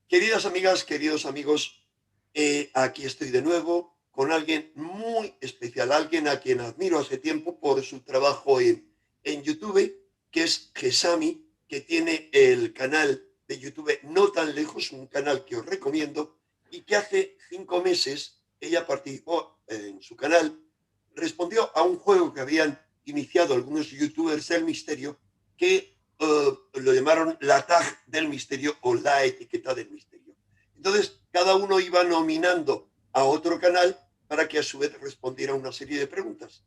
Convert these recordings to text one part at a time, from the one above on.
Queridas amigas, queridos amigos, aquí estoy de nuevo con alguien muy especial, alguien a quien admiro hace tiempo por su trabajo en YouTube, que es Gesami, que tiene el canal de YouTube No Tan Lejos, un canal que os recomiendo, y que hace 5 meses ella participó en su canal, respondió a un juego que habían iniciado algunos youtubers del misterio, que lo llamaron la tag del misterio o la etiqueta del misterio. Entonces, cada uno iba nominando a otro canal para que a su vez respondiera una serie de preguntas.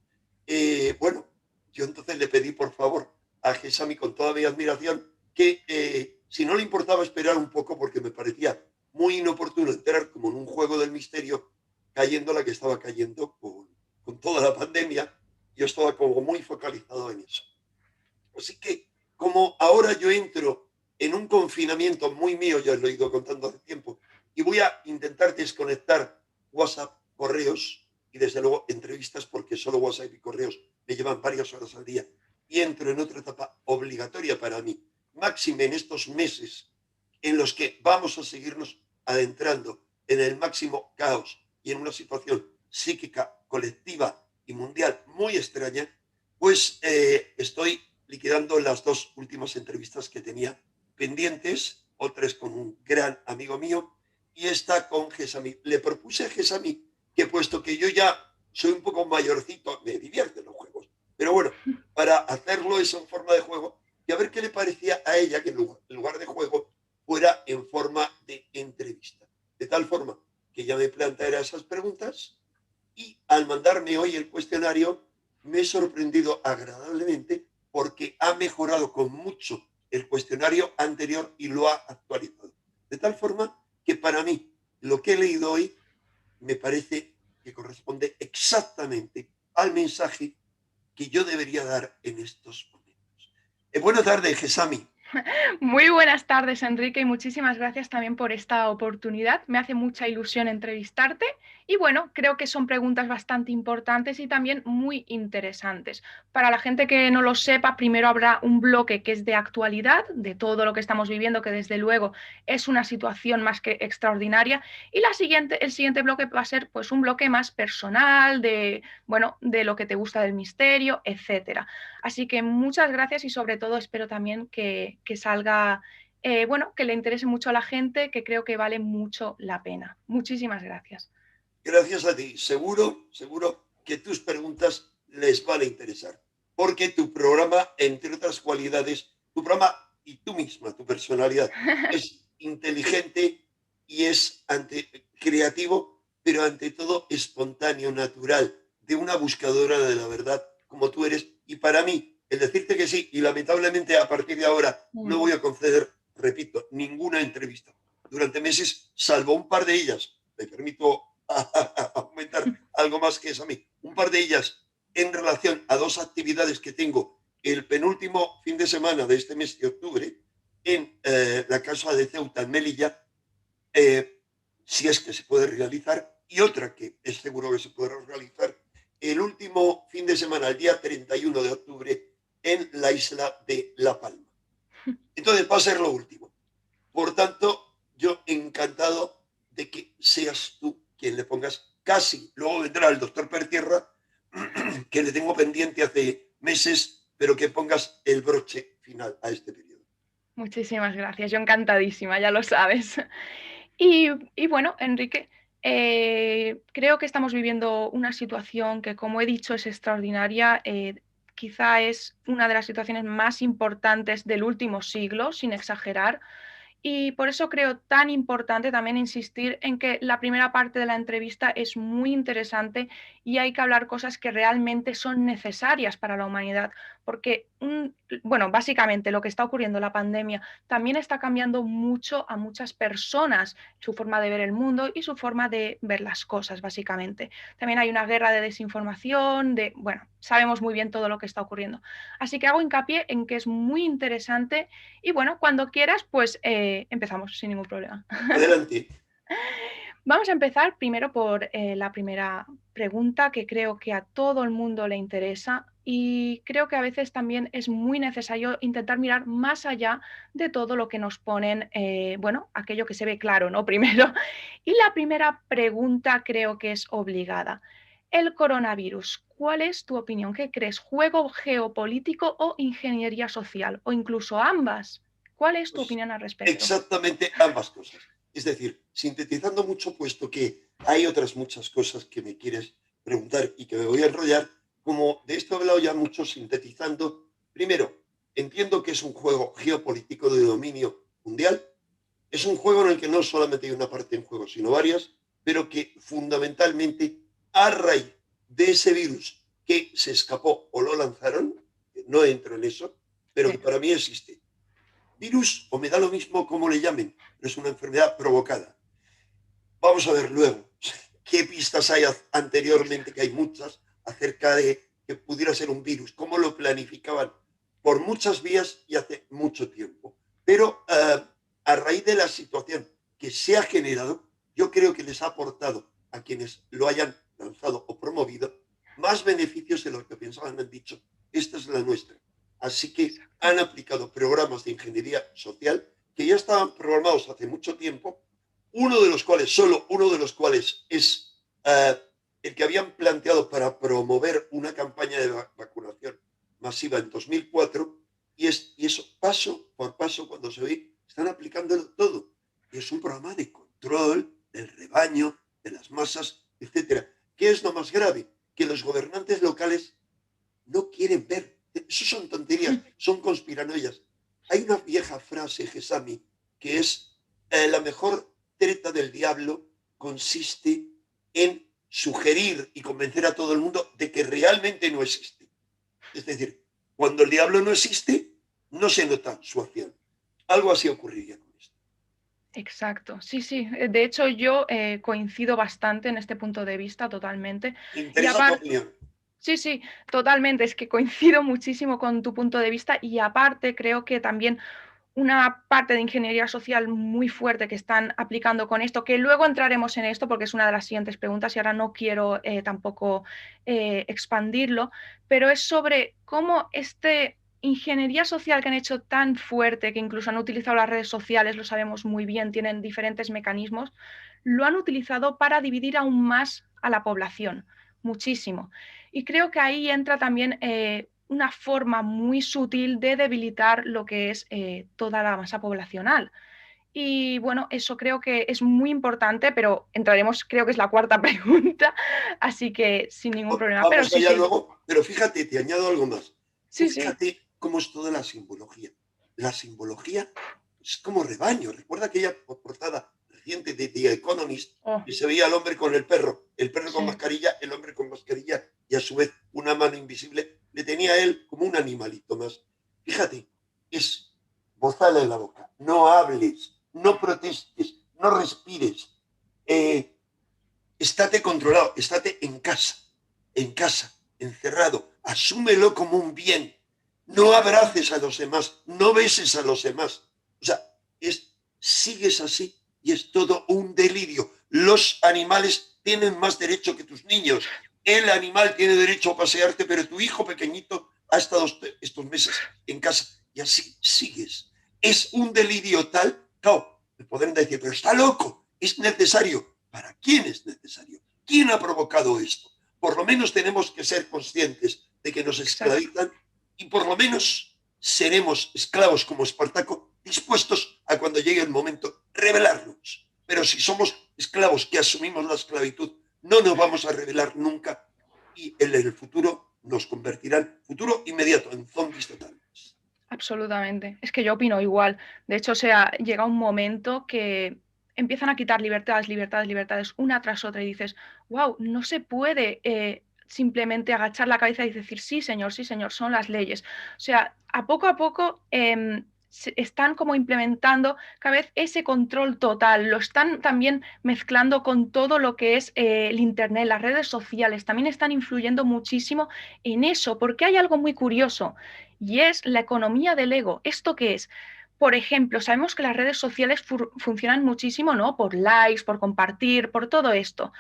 Bueno, yo entonces le pedí por favor a Gesami, con toda mi admiración, que si no le importaba esperar un poco, porque me parecía muy inoportuno entrar como en un juego del misterio, cayendo la que estaba cayendo con toda la pandemia. Yo estaba como muy focalizado en eso. Así que, como ahora yo entro en un confinamiento muy mío, ya os lo he ido contando hace tiempo, y voy a intentar desconectar WhatsApp, correos y desde luego entrevistas, porque solo WhatsApp y correos me llevan varias horas al día, y entro en otra etapa obligatoria para mí, máxime en estos meses en los que vamos a seguirnos adentrando en el máximo caos y en una situación psíquica, colectiva y mundial muy extraña. Pues estoy liquidando las dos últimas entrevistas que tenía pendientes, otras con un gran amigo mío y esta con Gesami. Le propuse a Gesami que, puesto que yo ya soy un poco mayorcito, me divierten los juegos, pero bueno, para hacerlo eso en forma de juego, y a ver qué le parecía a ella que en lugar de juego fuera en forma de entrevista. De tal forma que ya me planteará esas preguntas, y al mandarme hoy el cuestionario me he sorprendido agradablemente porque ha mejorado con mucho el cuestionario anterior y lo ha actualizado. De tal forma que para mí lo que he leído hoy me parece que corresponde exactamente al mensaje que yo debería dar en estos momentos. Buenas tardes, Gesami. Muy buenas tardes, Enrique, y muchísimas gracias también por esta oportunidad. Me hace mucha ilusión entrevistarte y bueno, creo que son preguntas bastante importantes y también muy interesantes. Para la gente que no lo sepa, primero habrá un bloque que es de actualidad, de todo lo que estamos viviendo, que desde luego es una situación más que extraordinaria, y el siguiente bloque va a ser pues un bloque más personal, de, bueno, de lo que te gusta del misterio, etcétera. Así que muchas gracias y sobre todo espero también que salga, bueno, que le interese mucho a la gente, que creo que vale mucho la pena. Muchísimas gracias. Gracias a ti. Seguro, seguro que tus preguntas les van a interesar. Porque tu programa, entre otras cualidades, tu programa y tú misma, tu personalidad, es inteligente y es creativo, pero ante todo espontáneo, natural, de una buscadora de la verdad como tú eres. Y para mí, el decirte que sí, y lamentablemente a partir de ahora no voy a conceder, repito, ninguna entrevista durante meses, salvo un par de ellas. Me permito aumentar algo más que eso a mí. Un par de ellas en relación a dos actividades que tengo el penúltimo fin de semana de este mes de octubre en la casa de Ceuta, en Melilla, eh, si es que se puede realizar, y otra que es seguro que se podrá realizar el último fin de semana, el día 31 de octubre, en la isla de La Palma. Entonces va a ser lo último. Por tanto, yo encantado de que seas tú quien le pongas casi. Luego vendrá el doctor Pertierra, que le tengo pendiente hace meses, pero que pongas el broche final a este periodo. Muchísimas gracias. Yo encantadísima, ya lo sabes. Y bueno, Enrique, creo que estamos viviendo una situación que, como he dicho, es extraordinaria. Quizá es una de las situaciones más importantes del último siglo, sin exagerar. Y por eso creo tan importante también insistir en que la primera parte de la entrevista es muy interesante y hay que hablar cosas que realmente son necesarias para la humanidad, porque, bueno, básicamente lo que está ocurriendo, la pandemia, también está cambiando mucho a muchas personas, su forma de ver el mundo y su forma de ver las cosas, básicamente. También hay una guerra de desinformación, bueno, sabemos muy bien todo lo que está ocurriendo. Así que hago hincapié en que es muy interesante y bueno, cuando quieras, pues empezamos sin ningún problema. Adelante. Vamos a empezar primero por la primera pregunta que creo que a todo el mundo le interesa. Y creo que a veces también es muy necesario intentar mirar más allá de todo lo que nos ponen, bueno, aquello que se ve claro, ¿no? Primero. Y la primera pregunta creo que es obligada. El coronavirus, ¿cuál es tu opinión? ¿Qué crees? ¿Juego geopolítico o ingeniería social? O incluso ambas. ¿Cuál es tu Pues opinión al respecto? exactamente ambas cosas. Es decir, sintetizando mucho, puesto que hay otras muchas cosas que me quieres preguntar y que me voy a enrollar, como de esto he hablado ya mucho, sintetizando, primero, entiendo que es un juego geopolítico de dominio mundial, es un juego en el que no solamente hay una parte en juego, sino varias, pero que fundamentalmente a raíz de ese virus que se escapó o lo lanzaron, que no entro en eso, pero que Sí, para mí existe, virus, o me da lo mismo como le llamen, pero es una enfermedad provocada. Vamos a ver luego qué pistas hay anteriormente, que hay muchas, acerca de que pudiera ser un virus, cómo lo planificaban por muchas vías y hace mucho tiempo. Pero a raíz de la situación que se ha generado, yo creo que les ha aportado a quienes lo hayan lanzado o promovido más beneficios de lo que pensaban, han dicho, esta es la nuestra. Así que exacto. han aplicado programas de ingeniería social que ya estaban programados hace mucho tiempo, uno de los cuales, solo uno de los cuales es el que habían planteado para promover una campaña de vacunación masiva en 2004, y eso paso por paso, cuando se ve, están aplicándolo todo. Y es un programa de control del rebaño, de las masas, etcétera. ¿Qué es lo más grave? Que los gobernantes locales no quieren ver. Eso son tonterías, son conspiranoias. Hay una vieja frase, Gesami, que es la mejor treta del diablo consiste en sugerir y convencer a todo el mundo de que realmente no existe. Es decir, cuando el diablo no existe, no se nota su acción. Algo así ocurriría con esto. Exacto, sí, sí. De hecho, yo coincido bastante en este punto de vista totalmente. Me Y interesa tu aparte, opinión. sí, sí, totalmente. Es que coincido muchísimo con tu punto de vista y aparte creo que también una parte de ingeniería social muy fuerte que están aplicando con esto, que luego entraremos en esto porque es una de las siguientes preguntas y ahora no quiero tampoco expandirlo, pero es sobre cómo este ingeniería social que han hecho tan fuerte, que incluso han utilizado las redes sociales, lo sabemos muy bien, tienen diferentes mecanismos, lo han utilizado para dividir aún más a la población, muchísimo. Y creo que ahí entra también una forma muy sutil de debilitar lo que es toda la masa poblacional. Y bueno, eso creo que es muy importante, pero entraremos, creo que es la cuarta pregunta, así que sin ningún problema. Pero Vamos sí, allá sí, luego, pero fíjate, te añado algo más. Tú sí, sí. fíjate cómo es toda la simbología. La simbología es como rebaño. Recuerda aquella portada reciente de The Economist, Oh, que se veía al hombre con el perro con sí, mascarilla, el hombre con mascarilla, y a su vez una mano invisible le tenía a él como un animalito más. Fíjate, es bozala en la boca, no hables, no protestes, no respires. Eh, Estate controlado, estate en casa, encerrado, asúmelo como un bien. No abraces a los demás, no beses a los demás. O sea, sigues así y es todo un delirio. Los animales tienen más derecho que tus niños. El animal tiene derecho a pasearte, pero tu hijo pequeñito ha estado estos meses en casa y así sigues. Es un delirio tal, claro, me podrán decir, pero está loco, es necesario. ¿Para quién es necesario? ¿Quién ha provocado esto? Por lo menos tenemos que ser conscientes de que nos exacto. esclavizan y por lo menos seremos esclavos como Espartaco, dispuestos a cuando llegue el momento rebelarnos. Pero si somos esclavos que asumimos la esclavitud, no nos vamos a rebelar nunca y en el futuro nos convertirán, futuro inmediato, en zombies totales. Absolutamente. Es que yo opino igual. De hecho, o sea, llega un momento que empiezan a quitar libertades, libertades, libertades, una tras otra, y dices, wow, no se puede simplemente agachar la cabeza y decir, sí, señor, son las leyes. O sea, a poco están como implementando cada vez ese control total. Lo están también mezclando con todo lo que es el Internet, las redes sociales. También están influyendo muchísimo en eso, porque hay algo muy curioso y es la economía del ego. ¿Esto qué es? por ejemplo, sabemos que las redes sociales funcionan muchísimo, ¿no? Por likes, por compartir, por todo esto.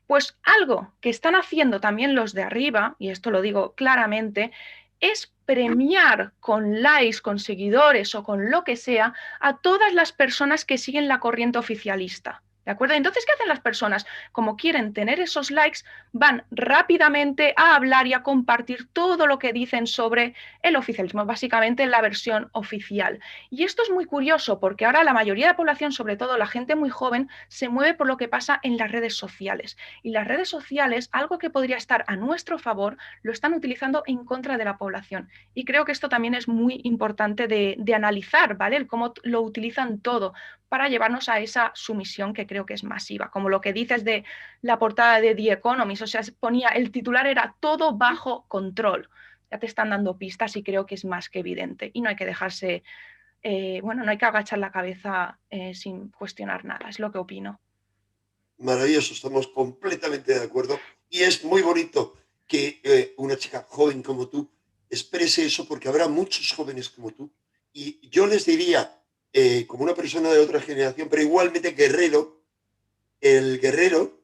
Pues algo que están haciendo también los de arriba, y esto lo digo claramente, es premiar con likes, con seguidores o con lo que sea a todas las personas que siguen la corriente oficialista. ¿De acuerdo? Entonces, ¿qué hacen las personas? Como quieren tener esos likes, van rápidamente a hablar y a compartir todo lo que dicen sobre el oficialismo, básicamente la versión oficial. Y esto es muy curioso porque ahora la mayoría de la población, sobre todo la gente muy joven, se mueve por lo que pasa en las redes sociales. Y las redes sociales, algo que podría estar a nuestro favor, lo están utilizando en contra de la población. Y creo que esto también es muy importante de analizar, ¿vale? El cómo lo utilizan todo para llevarnos a esa sumisión que creo que es masiva, como lo que dices de la portada de The Economist, o sea, ponía, el titular era todo bajo control. Ya te están dando pistas y creo que es más que evidente. Y no hay que dejarse, bueno, no hay que agachar la cabeza sin cuestionar nada, es lo que opino. Maravilloso, estamos completamente de acuerdo. Y es muy bonito que una chica joven como tú exprese eso, porque habrá muchos jóvenes como tú. Y yo les diría, como una persona de otra generación, pero igualmente guerrero, el guerrero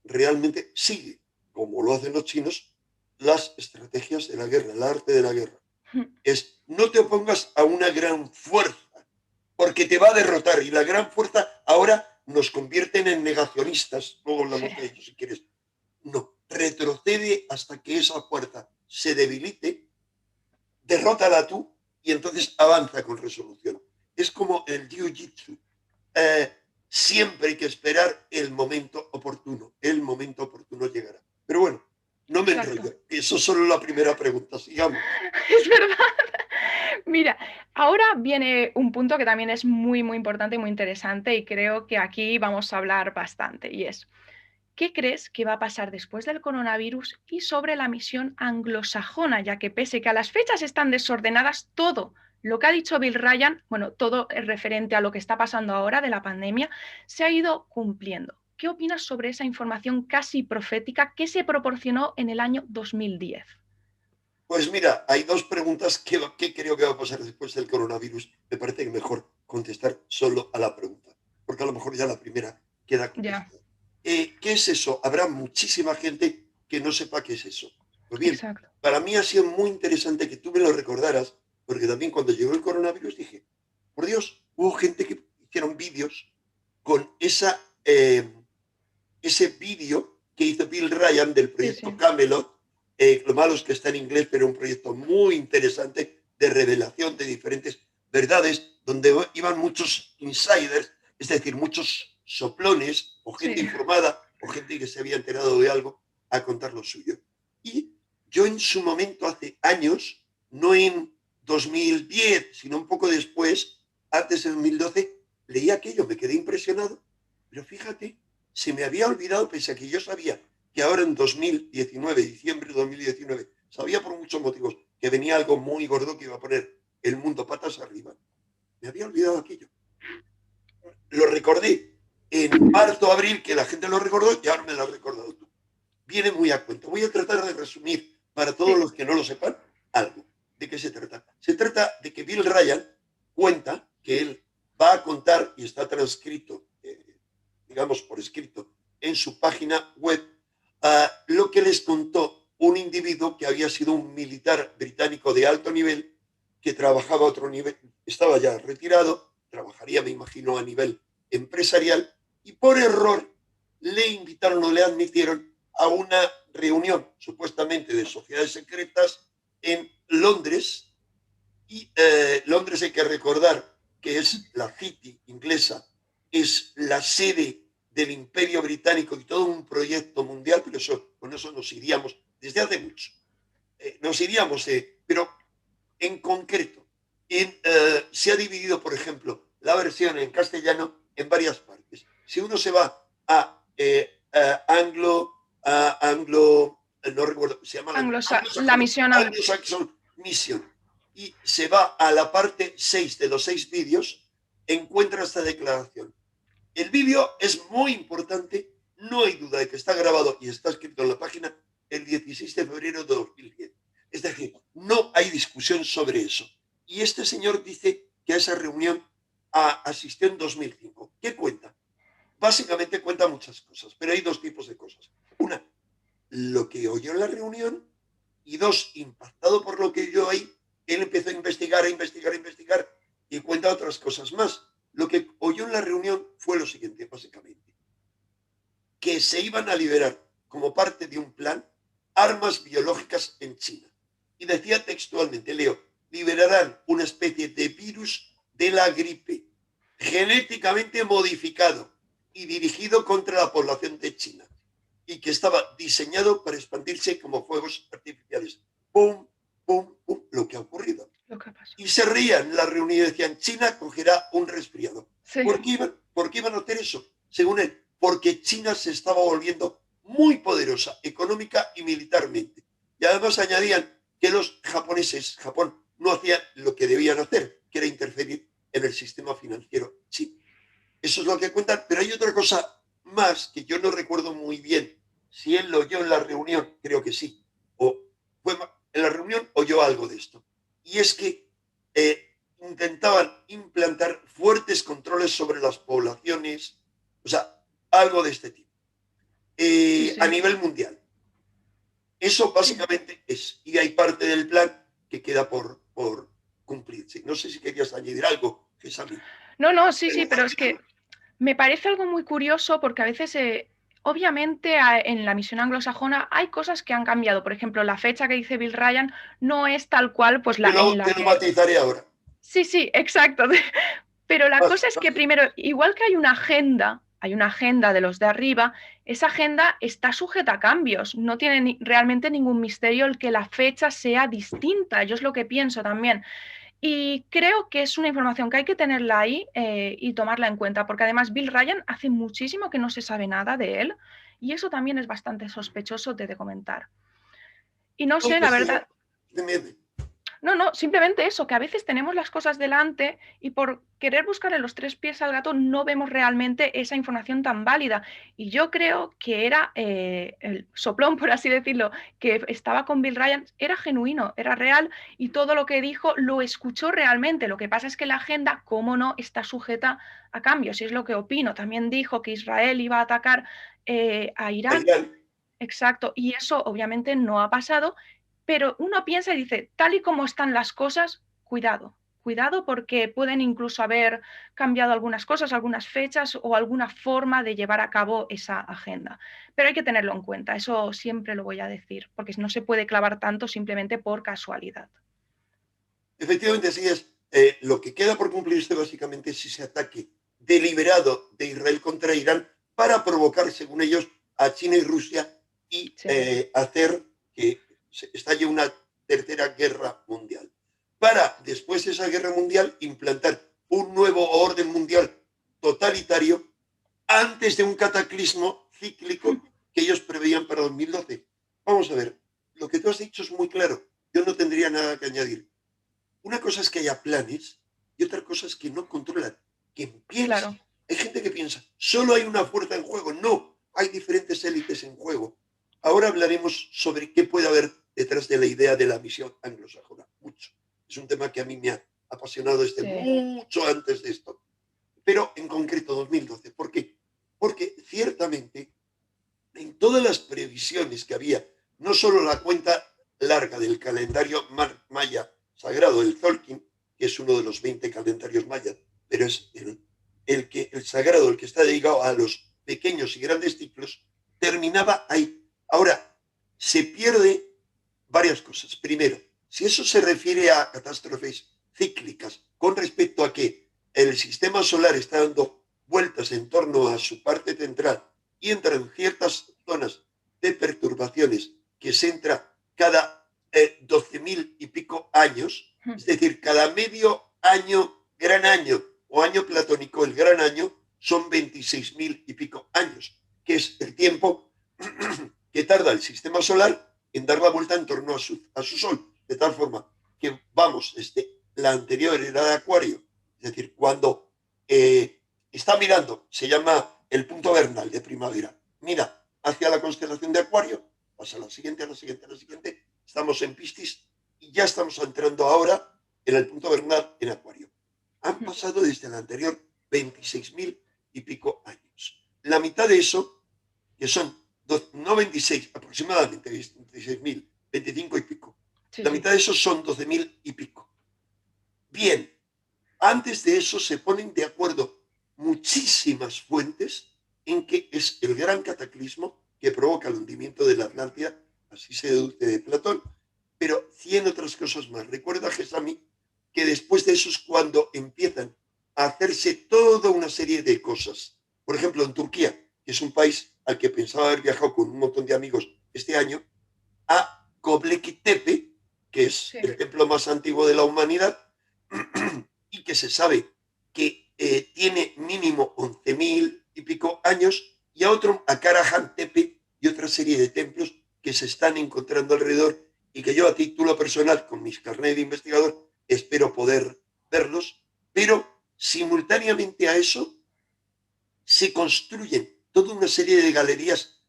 realmente sigue, como lo hacen los chinos, las estrategias de la guerra, el arte de la guerra. Es no te opongas a una gran fuerza, porque te va a derrotar. Y la gran fuerza ahora nos convierten en negacionistas. Luego Sí, hablamos de ello si quieres. No, retrocede hasta que esa fuerza se debilite, derrótala tú y entonces avanza con resolución. Es como el jiu-jitsu. Eh, Siempre hay que esperar el momento oportuno. El momento oportuno llegará. Pero bueno, no me exacto. enrollo. Eso es solo la primera pregunta. Sigamos. Es verdad. Mira, ahora viene un punto que también es muy, muy importante y muy interesante y creo que aquí vamos a hablar bastante y es, ¿qué crees que va a pasar después del coronavirus y sobre la misión anglosajona? Ya que pese que a las fechas están desordenadas, todo lo que ha dicho Bill Ryan, bueno, todo es referente a lo que está pasando ahora de la pandemia, se ha ido cumpliendo. ¿Qué opinas sobre esa información casi profética que se proporcionó en el año 2010? Pues mira, hay dos preguntas que creo que va a pasar después del coronavirus. Me parece que mejor contestar solo a la pregunta, porque a lo mejor ya la primera queda Ya, contestada. ¿Qué es eso? Habrá muchísima gente que no sepa qué es eso. Pues bien, exacto. para mí ha sido muy interesante que tú me lo recordaras, porque también cuando llegó el coronavirus dije, por Dios, hubo gente que hicieron vídeos con ese vídeo que hizo Bill Ryan del Sí, proyecto sí. Camelot. Lo malo es que está en inglés, pero un proyecto muy interesante de revelación de diferentes verdades, donde iban muchos insiders, es decir, muchos soplones o gente Sí, informada o gente que se había enterado de algo a contar lo suyo. Y yo en su momento, hace años, no en 2010, sino un poco después, antes de 2012, leí aquello, me quedé impresionado, pero fíjate, se me había olvidado, pese a que yo sabía que ahora en 2019, diciembre de 2019, sabía por muchos motivos que venía algo muy gordo que iba a poner el mundo patas arriba. Me había olvidado aquello. Lo recordé en marzo, abril, que la gente lo recordó y ahora me lo has recordado tú. Viene muy a cuento. Voy a tratar de resumir para todos sí, los que no lo sepan algo. ¿De qué se trata? Se trata de que Bill Ryan cuenta que él va a contar, y está transcrito, digamos por escrito, en su página web, lo que les contó un individuo que había sido un militar británico de alto nivel, que trabajaba a otro nivel, estaba ya retirado, trabajaría, me imagino, a nivel empresarial, y por error le invitaron o le admitieron a una reunión supuestamente de sociedades secretas en Londres. Y Londres, hay que recordar que es la City inglesa, es la sede del Imperio Británico y todo un proyecto mundial, pero eso, con eso nos iríamos desde hace mucho. Nos iríamos, pero en concreto, se ha dividido, por ejemplo, la versión en castellano en varias partes. Si uno se va no recuerdo, se llama la misión Anglo-Saxon Mission, y se va a la parte 6 de los 6 vídeos, encuentra esta declaración. El vídeo es muy importante, no hay duda de que está grabado y está escrito en la página el 16 de febrero de 2010. Es decir, no hay discusión sobre eso. Y este señor dice que a esa reunión asistió en 2005. ¿Qué cuenta? Básicamente cuenta muchas cosas, pero hay dos tipos de cosas. Una, lo que oyó en la reunión, y dos, impactado por lo que oyó ahí, él empezó a investigar, a investigar, a investigar y cuenta otras cosas más. Lo que oyó en la reunión fue lo siguiente, básicamente, que se iban a liberar como parte de un plan armas biológicas en China. Y decía textualmente, leo, liberarán una especie de virus de la gripe genéticamente modificado y dirigido contra la población de China y que estaba diseñado para expandirse como fuegos artificiales. ¡Pum! ¡Pum! ¡Pum! Lo que ha ocurrido. Lo que pasa. Y se reían en la reunión y decían, China cogerá un resfriado. Sí. ¿Por qué iban a hacer eso? Según él, porque China se estaba volviendo muy poderosa económica y militarmente. Y además añadían que los japoneses, Japón, no hacían lo que debían hacer, que era interferir en el sistema financiero chino. Eso es lo que cuentan, pero hay otra cosa más que yo no recuerdo muy bien. Si él lo oyó en la reunión, creo que sí, o fue en la reunión oyó algo de esto. Y es que intentaban implantar fuertes controles sobre las poblaciones, o sea, algo de este tipo, Sí, a sí. nivel mundial. Eso Sí. básicamente es, y hay parte del plan que queda por cumplirse. No sé si querías añadir algo, Gesami. No, no, sí, sí, pero es que me parece algo muy curioso porque a veces, obviamente, en la misión anglosajona hay cosas que han cambiado. Por ejemplo, la fecha que dice Bill Ryan no es tal cual, pues la en la Te lo que. matizaré ahora. Sí, sí, exacto. Pero la cosa es que primero, igual que hay una agenda de los de arriba, esa agenda está sujeta a cambios. No tiene realmente ningún misterio el que la fecha sea distinta. Yo es lo que pienso también. Y creo que es una información que hay que tenerla ahí y tomarla en cuenta, porque además Bill Ryan hace muchísimo que no se sabe nada de él y eso también es bastante sospechoso de comentar. Y no sé, la verdad, Dime. no, no, simplemente eso, que a veces tenemos las cosas delante y por querer buscarle los tres pies al gato no vemos realmente esa información tan válida. Y yo creo que era el soplón, por así decirlo, que estaba con Bill Ryan, era genuino, era real y todo lo que dijo lo escuchó realmente. Lo que pasa es que la agenda, cómo no, está sujeta a cambios, y es lo que opino. También dijo que Israel iba a atacar a Irán. Irán. Exacto, y eso obviamente no ha pasado, pero uno piensa y dice, tal y como están las cosas, cuidado, cuidado porque pueden incluso haber cambiado algunas cosas, algunas fechas o alguna forma de llevar a cabo esa agenda. Pero hay que tenerlo en cuenta, eso siempre lo voy a decir, porque no se puede clavar tanto simplemente por casualidad. Efectivamente, así es. Lo que queda por cumplirse básicamente es ese ataque deliberado de Israel contra Irán para provocar, según ellos, a China y Rusia y Sí. hacer que se estalle una tercera guerra mundial. Para, después de esa guerra mundial, implantar un nuevo orden mundial totalitario antes de un cataclismo cíclico que ellos preveían para 2012. Vamos a ver, lo que tú has dicho es muy claro. Yo no tendría nada que añadir. Una cosa es que haya planes y otra cosa es que no controlan, que piensa. Claro. Hay gente que piensa, solo hay una fuerza en juego. No, hay diferentes élites en juego. Ahora hablaremos sobre qué puede haber detrás de la idea de la misión anglosajona. Mucho. Es un tema que a mí me ha apasionado desde Sí. mucho antes de esto. Pero en concreto 2012. ¿Por qué? Porque ciertamente en todas las previsiones que había, no solo la cuenta larga del calendario maya sagrado, el Tzolk'in, que es uno de los 20 calendarios mayas, pero es el sagrado, el que está dedicado a los pequeños y grandes ciclos, terminaba ahí. Ahora, se pierde varias cosas. Primero, si eso se refiere a catástrofes cíclicas con respecto a que el sistema solar está dando vueltas en torno a su parte central y entra en ciertas zonas de perturbaciones que se entra cada 12.000 y pico años, es decir, cada medio año, gran año o año platónico, el gran año, son 26.000 y pico años, que es el tiempo que tarda el sistema solar en dar la vuelta en torno a su Sol, de tal forma que vamos, la anterior era de Acuario, es decir, cuando está mirando, se llama el punto vernal de primavera, mira hacia la constelación de Acuario, pasa a la siguiente, a la siguiente, a la siguiente, estamos en Piscis y ya estamos entrando ahora en el punto vernal en Acuario. han pasado desde el anterior 26.000 y pico años. La mitad de eso, que son no 26, aproximadamente 26.000, 25 y pico. Sí, La sí. mitad de esos son 12.000 y pico. Bien, antes de eso se ponen de acuerdo muchísimas fuentes en que es el gran cataclismo que provoca el hundimiento de la Atlántida, así se deduce de Platón, pero 100 otras cosas más. Recuerda, Gesami, que después de eso es cuando empiezan a hacerse toda una serie de cosas. Por ejemplo, en Turquía, que es un país al que pensaba haber viajado con un montón de amigos este año, a Göbekli Tepe, que es Sí. el templo más antiguo de la humanidad y que se sabe que tiene mínimo 11.000 y pico años, y a otro, a Karahan Tepe y otra serie de templos que se están encontrando alrededor y que yo a título personal, con mis carnet de investigador, espero poder verlos, pero simultáneamente a eso se construyen toda una serie de galerías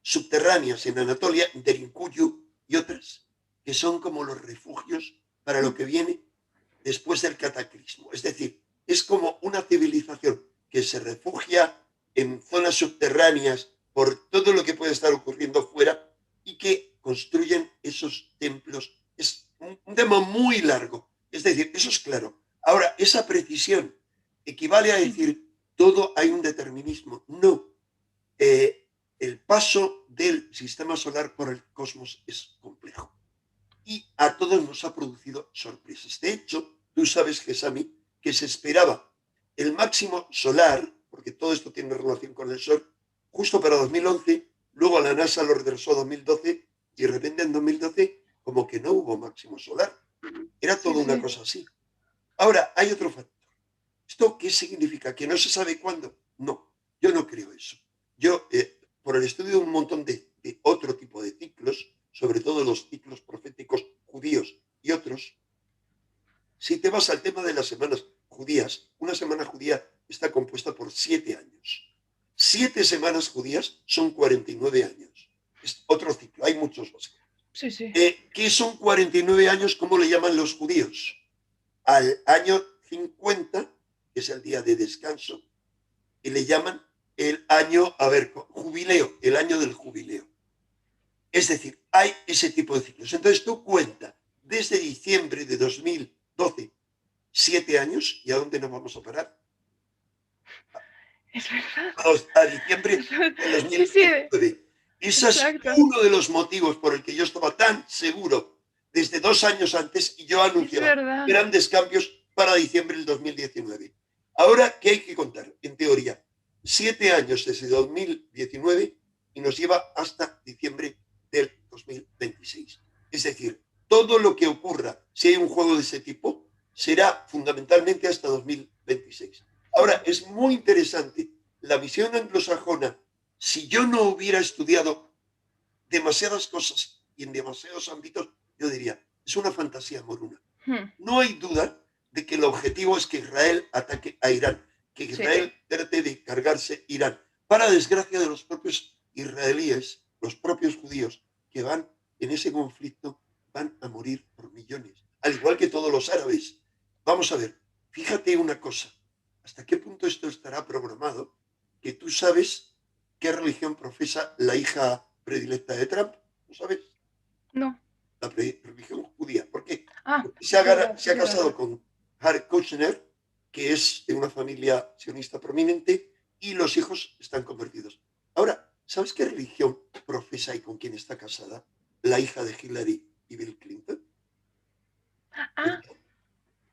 subterráneas en Anatolia, Derinkuyu y otras, que son como los refugios para lo que viene después del cataclismo. Es decir, es como una civilización que se refugia en zonas subterráneas por todo lo que puede estar ocurriendo fuera y que construyen esos templos. Es un tema muy largo. Es decir, eso es claro. Ahora, esa precisión equivale a decir todo hay un determinismo. No. El paso del sistema solar por el cosmos es complejo y a todos nos ha producido sorpresas. De hecho, tú sabes, Gesami, que se esperaba el máximo solar, porque todo esto tiene relación con el Sol, justo para 2011, luego la NASA lo retrasó a 2012 y de repente en 2012 como que no hubo máximo solar. Era Sí, toda una sí. cosa así. Ahora, hay otro factor. ¿Esto qué significa? ¿Que no se sabe cuándo? No, yo no creo eso. Yo, por el estudio de un montón de otro tipo de ciclos, sobre todo los ciclos proféticos judíos y otros, si te vas al tema de las semanas judías, una semana judía está compuesta por 7 años. 7 semanas judías son 49 años. Es otro ciclo, hay muchos más. Sí, sí. ¿Qué son 49 años? ¿Cómo le llaman los judíos? Al año 50, que es el día de descanso, y le llaman el año, a ver, jubileo, el año del jubileo. Es decir, hay ese tipo de ciclos. Entonces tú cuenta, desde diciembre de 2012, 7 años, ¿y a dónde nos vamos a parar? Es verdad. A diciembre de Sí, sí, 2019. Ese es exacto. uno de los motivos por el que yo estaba tan seguro desde 2 años antes y yo Es anunciaba verdad. grandes cambios para diciembre del 2019. Ahora, ¿qué hay que contar? En teoría, 7 años desde 2019 y nos lleva hasta diciembre del 2026. Es decir, todo lo que ocurra, si hay un juego de ese tipo, será fundamentalmente hasta 2026. Ahora, es muy interesante la visión anglosajona. Si yo no hubiera estudiado demasiadas cosas y en demasiados ámbitos, yo diría, es una fantasía moruna. Hmm. No hay duda de que el objetivo es que Israel ataque a Irán, que Sí, Israel trate de cargarse Irán, para desgracia de los propios israelíes, los propios judíos que van en ese conflicto, van a morir por millones, al igual que todos los árabes. Vamos a ver, fíjate una cosa, ¿hasta qué punto esto estará programado? Que tú sabes qué religión profesa la hija predilecta de Trump, ¿lo sabes? no. La religión judía. ¿Por qué? Ah, Porque es verdad, se es ha verdad. casado con Jared Kushner, que es de una familia sionista prominente, y los hijos están convertidos. Ahora, ¿sabes qué religión profesa y con quién está casada la hija de Hillary y Bill Clinton? Ah,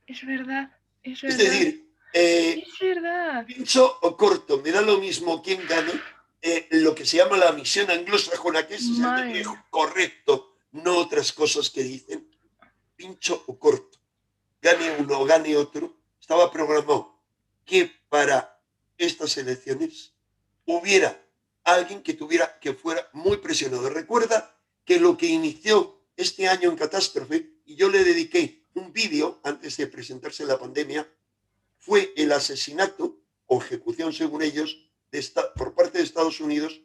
es verdad, es Es verdad, decir, es verdad. pincho o corto, me da lo mismo quién gane, lo que se llama la misión anglosajona, que ese es el Madre lenguaje mía. correcto, no otras cosas que dicen, pincho o corto, gane uno o gane otro, estaba programado que para estas elecciones hubiera alguien que tuviera que fuera muy presionado. Recuerda que lo que inició este año en catástrofe, y yo le dediqué un vídeo antes de presentarse la pandemia, fue el asesinato o ejecución, según ellos, por parte de Estados Unidos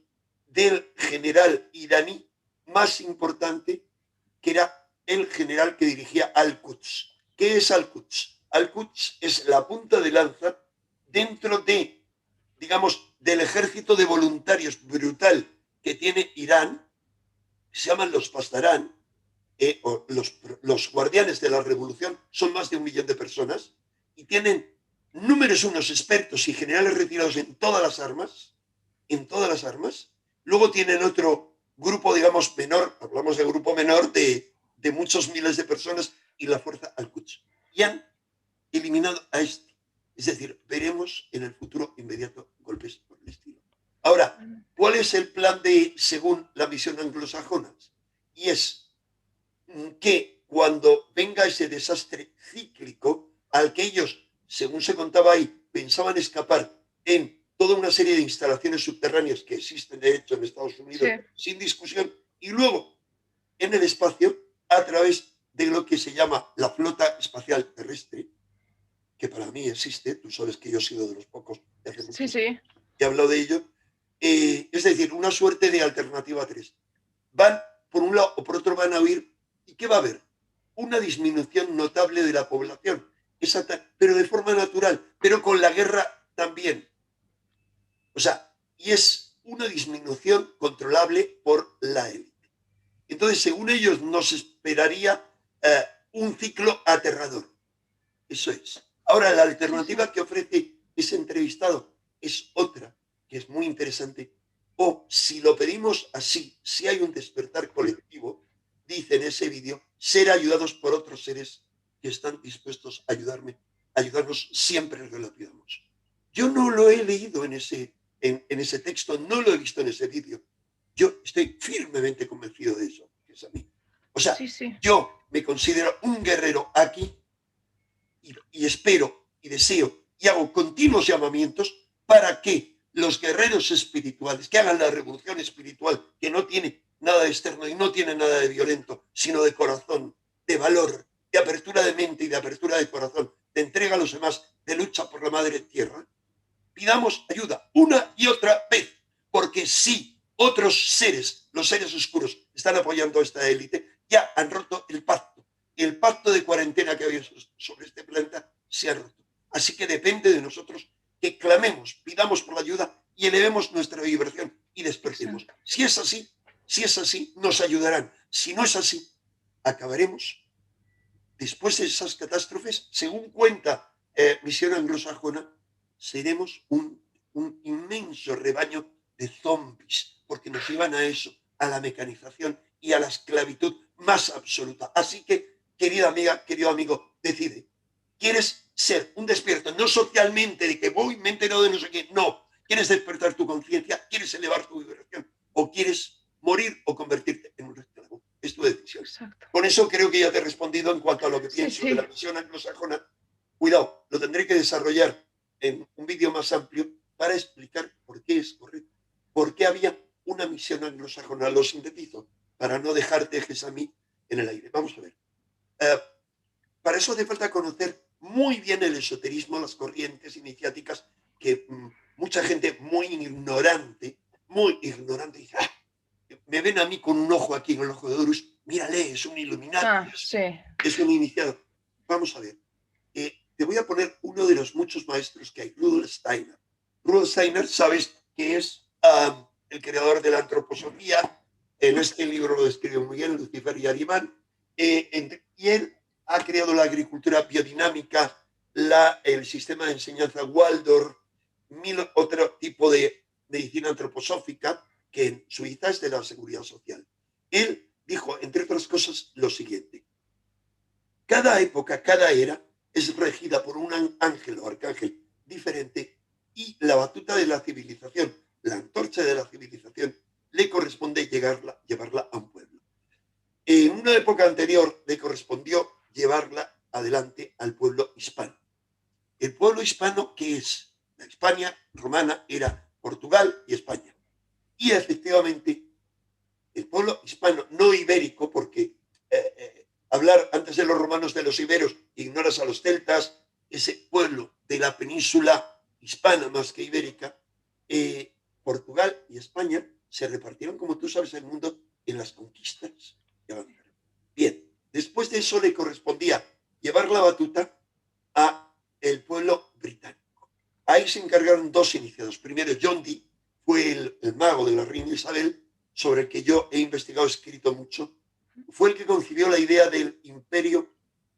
del general iraní más importante, que era el general que dirigía Al-Quds. ¿Qué es Al-Quds? Al-Quds es la punta de lanza dentro de, digamos, del ejército de voluntarios brutal que tiene Irán, se llaman los Pasdarán, o los guardianes de la revolución, son más de 1 millón de personas y tienen números unos expertos y generales retirados en todas las armas. Luego tienen otro grupo, digamos, menor, hablamos de grupo menor de muchos miles de personas y la fuerza Al-Quds. Y han eliminado a este. Es decir, veremos en el futuro inmediato golpes por el estilo. Ahora, ¿cuál es el plan según la misión anglosajona? Y es que cuando venga ese desastre cíclico al que ellos, según se contaba ahí, pensaban escapar en toda una serie de instalaciones subterráneas que existen de hecho en Estados Unidos Sí. sin discusión, y luego en el espacio a través de lo que se llama la flota espacial terrestre, que para mí existe, tú sabes que yo he sido de los pocos que hace Sí, muchos sí. que he hablado de ello, es decir, una suerte de alternativa 3. Van, por un lado o por otro, van a huir. ¿Y qué va a haber? Una disminución notable de la población, pero de forma natural, pero con la guerra también. O sea, y es una disminución controlable por la élite. Entonces, según ellos, nos esperaría un ciclo aterrador. Eso es. Ahora, la Sí, sí. alternativa que ofrece ese entrevistado es otra, que es muy interesante. O si lo pedimos así, si hay un despertar colectivo, dice en ese vídeo, ser ayudados por otros seres que están dispuestos a ayudarnos siempre que lo pidamos. Yo no lo he leído en ese texto, no lo he visto en ese vídeo. Yo estoy firmemente convencido de eso, que es a mí. O sea, Sí, sí. yo me considero un guerrero aquí y espero y deseo y hago continuos llamamientos para que los guerreros espirituales, que hagan la revolución espiritual, que no tiene nada de externo y no tiene nada de violento, sino de corazón, de valor, de apertura de mente y de apertura de corazón, de entrega a los demás, de lucha por la madre tierra, pidamos ayuda una y otra vez, porque si otros seres, los seres oscuros, están apoyando a esta élite, ya han roto el pacto. El pacto de cuarentena que había sobre este planeta se ha roto. Así que depende de nosotros que clamemos, pidamos por la ayuda y elevemos nuestra vibración y despertemos. Exacto. Si es así, nos ayudarán. Si no es así, acabaremos después de esas catástrofes, según cuenta Misión Anglosajona, seremos un inmenso rebaño de zombies, porque nos llevan a eso, a la mecanización y a la esclavitud más absoluta. Así que, querida amiga, querido amigo, decide. ¿Quieres ser un despierto, no socialmente, de que voy, me entero de no sé qué? No. ¿Quieres despertar tu conciencia? ¿Quieres elevar tu vibración? ¿O quieres morir o convertirte en un esclavo? Es tu decisión. Exacto. Con eso creo que ya te he respondido en cuanto a lo que Sí, pienso de la sí. misión anglosajona. Cuidado, lo tendré que desarrollar en un vídeo más amplio para explicar por qué es correcto. ¿Por qué había una misión anglosajona? Lo sintetizo para no dejarte a mí en el aire. Vamos a ver. Eh, para eso hace falta conocer muy bien el esoterismo, las corrientes iniciáticas que mucha gente muy ignorante dice, ah, me ven a mí con un ojo aquí en el ojo de Horus, mírale, es un Illuminati, Ah, sí. es un iniciado. Vamos a ver. Te voy a poner uno de los muchos maestros que hay, Rudolf Steiner. Rudolf Steiner, sabes que es el creador de la antroposofía. En este libro lo describe muy bien, Lucifer y Arimán. Y él ha creado la agricultura biodinámica, el sistema de enseñanza Waldorf, otro tipo de medicina antroposófica, que en Suiza es de la seguridad social. Él dijo, entre otras cosas, lo siguiente. Cada época, cada era es regida por un ángel o arcángel diferente y la batuta de la civilización, la antorcha de la civilización, le corresponde llevarla a un pueblo. En una época anterior le correspondió llevarla adelante al pueblo hispano. El pueblo hispano, que es la España romana, era Portugal y España. Y efectivamente, el pueblo hispano, no ibérico, porque hablar antes de los romanos de los iberos, ignoras a los celtas, ese pueblo de la península hispana más que ibérica, Portugal y España se repartieron, como tú sabes, el mundo en las conquistas que avanzaron. Bien, después de eso le correspondía llevar la batuta a el pueblo británico. Ahí se encargaron dos iniciados. Primero, John Dee fue el mago de la reina Isabel, sobre el que yo he investigado, escrito mucho. Fue el que concibió la idea del imperio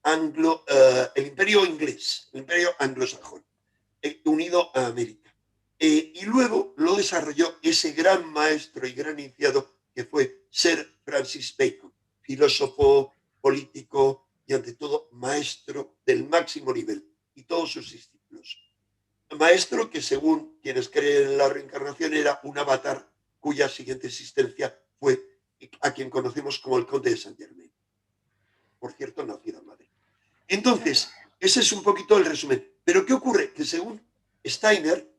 el imperio inglés, el imperio anglosajón, unido a América. Y luego lo desarrolló ese gran maestro y gran iniciado que fue Sir Francis Bacon, filósofo, político y ante todo maestro del máximo nivel, y todos sus discípulos. Maestro que, según quienes creen en la reencarnación, era un avatar cuya siguiente existencia fue a quien conocemos como el conde de Saint Germain. Por cierto, nacido en Madrid. Entonces, ese es un poquito el resumen. Pero ¿qué ocurre? Que según Steiner,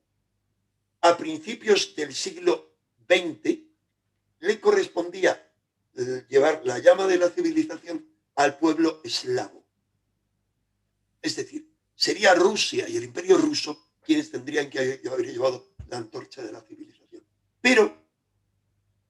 a principios del siglo XX, le correspondía llevar la llama de la civilización al pueblo eslavo. Es decir, sería Rusia y el imperio ruso quienes tendrían que haber llevado la antorcha de la civilización. Pero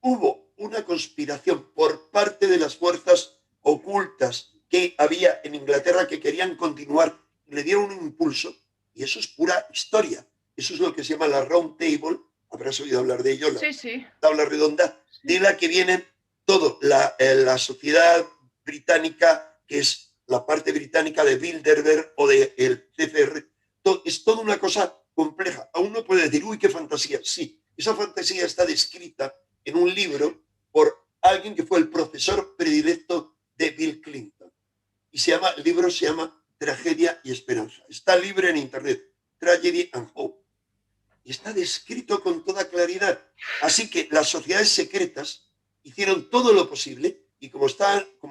hubo una conspiración por parte de las fuerzas ocultas que había en Inglaterra que querían continuar, le dieron un impulso, y eso es pura historia. Eso es lo que se llama la Round Table, habrás oído hablar de ello, la Sí. tabla redonda, de la que vienen todo, la sociedad británica, que es la parte británica de Bilderberg o del CFR, es toda una cosa compleja. Aún no puede decir, uy, qué fantasía. Sí, esa fantasía está descrita en un libro por alguien que fue el profesor predilecto de Bill Clinton. Y el libro se llama Tragedia y Esperanza. Está libre en internet, Tragedy and Hope. Y está descrito con toda claridad. Así que las sociedades secretas hicieron todo lo posible y como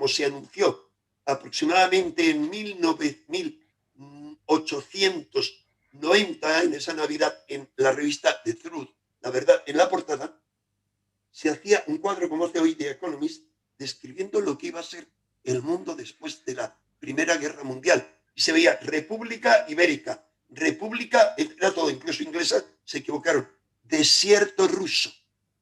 se anunció aproximadamente en 1890, en esa Navidad, en la revista The Truth, La Verdad, en la portada, se hacía un cuadro, como hace hoy The Economist, describiendo lo que iba a ser el mundo después de la Primera Guerra Mundial. Y se veía República Ibérica, República, era todo, incluso inglesa, se equivocaron, desierto ruso.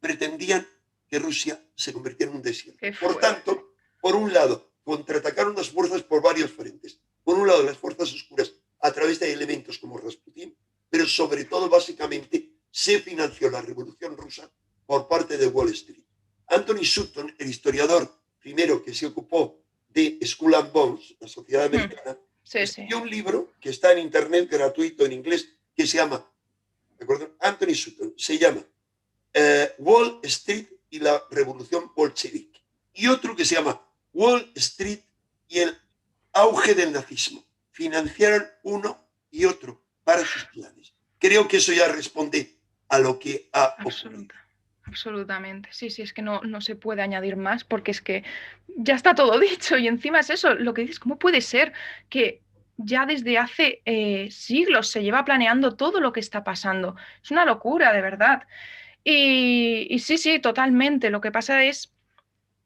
Pretendían que Rusia se convirtiera en un desierto. Por tanto, por un lado, contraatacaron las fuerzas por varios frentes. Por un lado, las fuerzas oscuras a través de elementos como Rasputín, pero sobre todo, básicamente, se financió la Revolución Rusa por parte de Wall Street. Anthony Sutton, el historiador primero que se ocupó de Skull and Bones, la sociedad americana, escribió un libro que está en internet gratuito en inglés que se llama, Anthony Sutton, se llama Wall Street y la Revolución Bolchevique. Y otro que se llama Wall Street y el auge del nazismo. Financiaron uno y otro para sus planes. Creo que eso ya responde a lo que ha ocurrido. Absolutamente, sí, es que no se puede añadir más porque es que ya está todo dicho y encima es eso, lo que dices, ¿cómo puede ser que ya desde hace siglos se lleva planeando todo lo que está pasando? Es una locura, de verdad. Y sí, totalmente. Lo que pasa es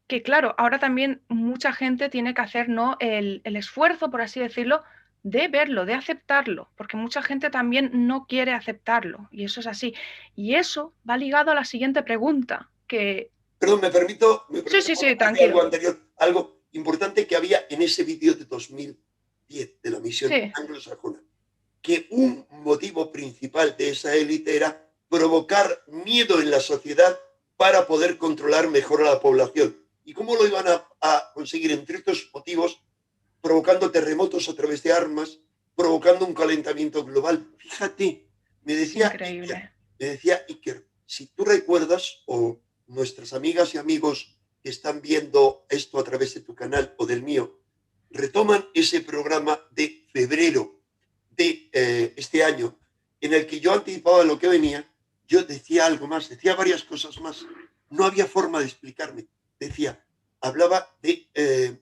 que, claro, ahora también mucha gente tiene que hacer, ¿no?, el esfuerzo, por así decirlo, de verlo, de aceptarlo, porque mucha gente también no quiere aceptarlo, y eso es así. Y eso va ligado a la siguiente pregunta, que... Perdón, me permito Sí, hacer tranquilo. algo anterior, algo importante que había en ese vídeo de 2010 de la misión anglosajona, que un motivo principal de esa élite era provocar miedo en la sociedad para poder controlar mejor a la población. ¿Y cómo lo iban a conseguir? Entre otros motivos, provocando terremotos a través de armas, provocando un calentamiento global. Fíjate, me decía Iker, si tú recuerdas, o nuestras amigas y amigos que están viendo esto a través de tu canal o del mío, retoman ese programa de febrero de este año, en el que yo anticipaba lo que venía, yo decía algo más, decía varias cosas más. No había forma de explicarme. Hablaba de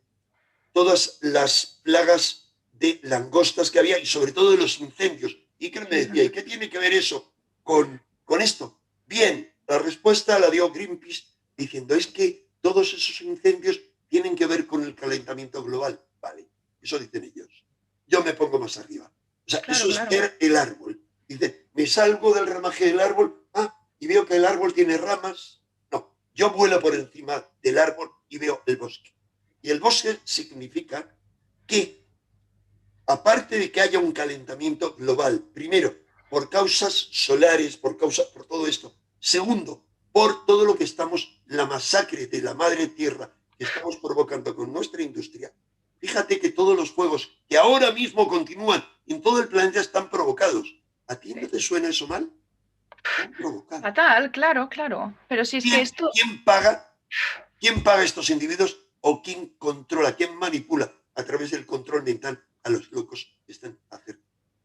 todas las plagas de langostas que había y sobre todo de los incendios. Y que me decía, ¿y qué tiene que ver eso con esto? Bien, la respuesta la dio Greenpeace diciendo, es que todos esos incendios tienen que ver con el calentamiento global. Vale, eso dicen ellos. Yo me pongo más arriba. O sea, eso es ver el árbol. Dice, me salgo del ramaje del árbol, y veo que el árbol tiene ramas. No, yo vuelo por encima del árbol y veo el bosque. Y el bosque significa que aparte de que haya un calentamiento global, primero, por causas solares, por todo esto. Segundo, por todo lo que estamos, la masacre de la madre tierra que estamos provocando con nuestra industria. Fíjate que todos los fuegos que ahora mismo continúan en todo el planeta están provocados. ¿A ti no Sí. te suena eso mal? Están provocados. Fatal, claro, claro. Pero si es que ¿Quién, esto, quién paga? ¿Quién paga estos individuos o quién controla, quién manipula a través del control mental a los locos que están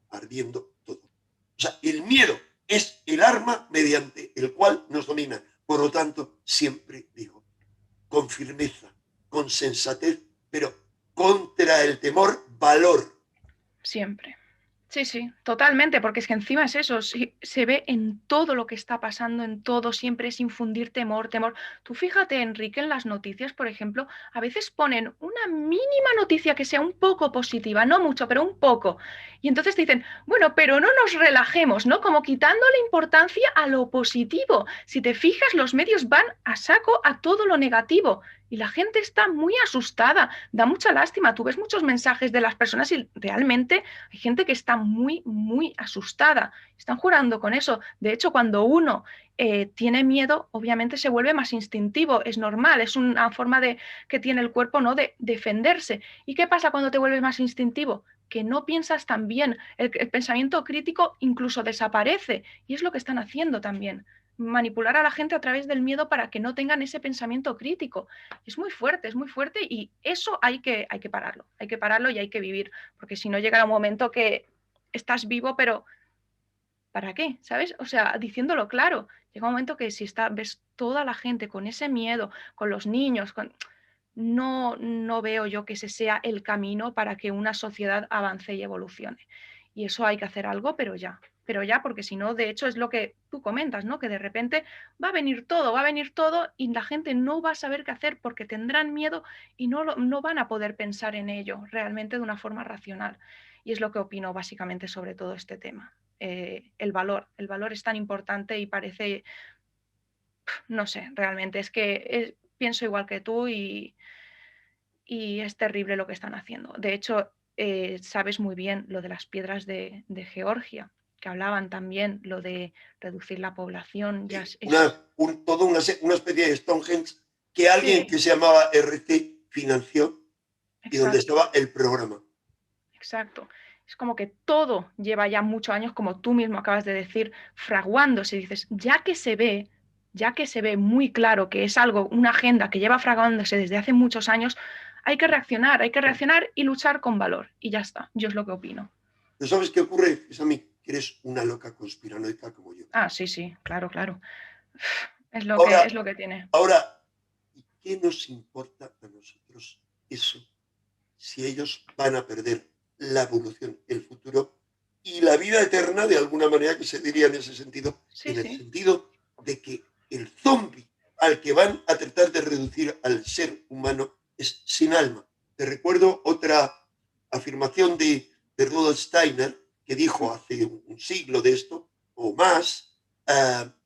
ardiendo todo? O sea, el miedo es el arma mediante el cual nos domina. Por lo tanto, siempre digo, con firmeza, con sensatez, pero contra el temor, valor. siempre. Sí, sí, totalmente, porque es que encima es eso, se ve en todo lo que está pasando, en todo, siempre es infundir temor, temor. Tú fíjate, Enrique, en las noticias, por ejemplo, a veces ponen una mínima noticia que sea un poco positiva, no mucho, pero un poco. Y entonces dicen, bueno, pero no nos relajemos, ¿no? Como quitando la importancia a lo positivo. Si te fijas, los medios van a saco a todo lo negativo. Y la gente está muy asustada, da mucha lástima. Tú ves muchos mensajes de las personas y realmente hay gente que está muy, muy asustada. Están jurando con eso. De hecho, cuando uno tiene miedo, obviamente se vuelve más instintivo. Es normal, es una forma que tiene el cuerpo, ¿no? De defenderse. ¿Y qué pasa cuando te vuelves más instintivo? Que no piensas tan bien. El pensamiento crítico incluso desaparece. Y es lo que están haciendo también. Manipular a la gente a través del miedo para que no tengan ese pensamiento crítico. Es muy fuerte y eso hay que pararlo y hay que vivir porque si no llega un momento que estás vivo, pero ¿para qué? ¿Sabes? O sea, diciéndolo claro, llega un momento que si ves toda la gente con ese miedo, con los niños, no veo yo que ese sea el camino para que una sociedad avance y evolucione. Y eso hay que hacer algo, pero ya, porque si no, de hecho, es lo que tú comentas, ¿no? Que de repente va a venir todo y la gente no va a saber qué hacer porque tendrán miedo y no van a poder pensar en ello realmente de una forma racional. Y es lo que opino básicamente sobre todo este tema. El valor es tan importante y parece, no sé, realmente es que pienso igual que tú y es terrible lo que están haciendo. De hecho, sabes muy bien lo de las piedras de Georgia, que hablaban también lo de reducir la población. Ya Sí, eso es. toda una especie de Stonehenge que alguien Sí, que se llamaba RT financió y donde exacto, estaba el programa. exacto. Es como que todo lleva ya muchos años, como tú mismo acabas de decir, fraguándose. Dices, ya que se ve muy claro que es algo, una agenda que lleva fraguándose desde hace muchos años, hay que reaccionar y luchar con valor. Y ya está, yo es lo que opino. ¿Pero sabes qué ocurre? Es a mí, que eres una loca conspiranoica como yo. Ah, sí, sí, claro, claro. Ahora, Es lo que tiene. ahora, ¿y qué nos importa a nosotros eso si ellos van a perder la evolución, el futuro y la vida eterna de alguna manera que se diría Sí, en el sí, sentido de que el zombie al que van a tratar de reducir al ser humano es sin alma? Te recuerdo otra afirmación Rudolf Steiner que dijo hace un siglo de esto o más,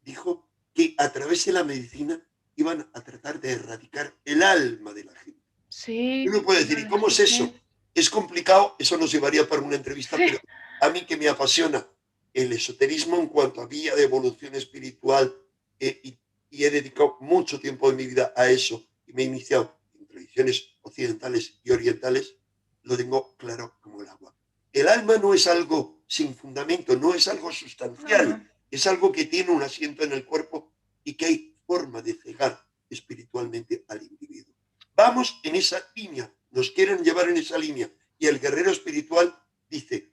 dijo que a través de la medicina iban a tratar de erradicar el alma de la gente. sí, Uno puede lo decir, ¿y cómo es escuché. eso? Es complicado, eso nos llevaría para una entrevista, Sí, pero a mí que me apasiona el esoterismo en cuanto a vía de evolución espiritual y he dedicado mucho tiempo de mi vida a eso y me he iniciado en tradiciones occidentales y orientales, lo tengo claro como el agua. El alma no es algo sin fundamento, no es algo no, no, sustancial, es algo que tiene un asiento en el cuerpo y que hay forma de cegar espiritualmente al individuo. Vamos en esa línea, nos quieren llevar en esa línea. Y el guerrero espiritual dice,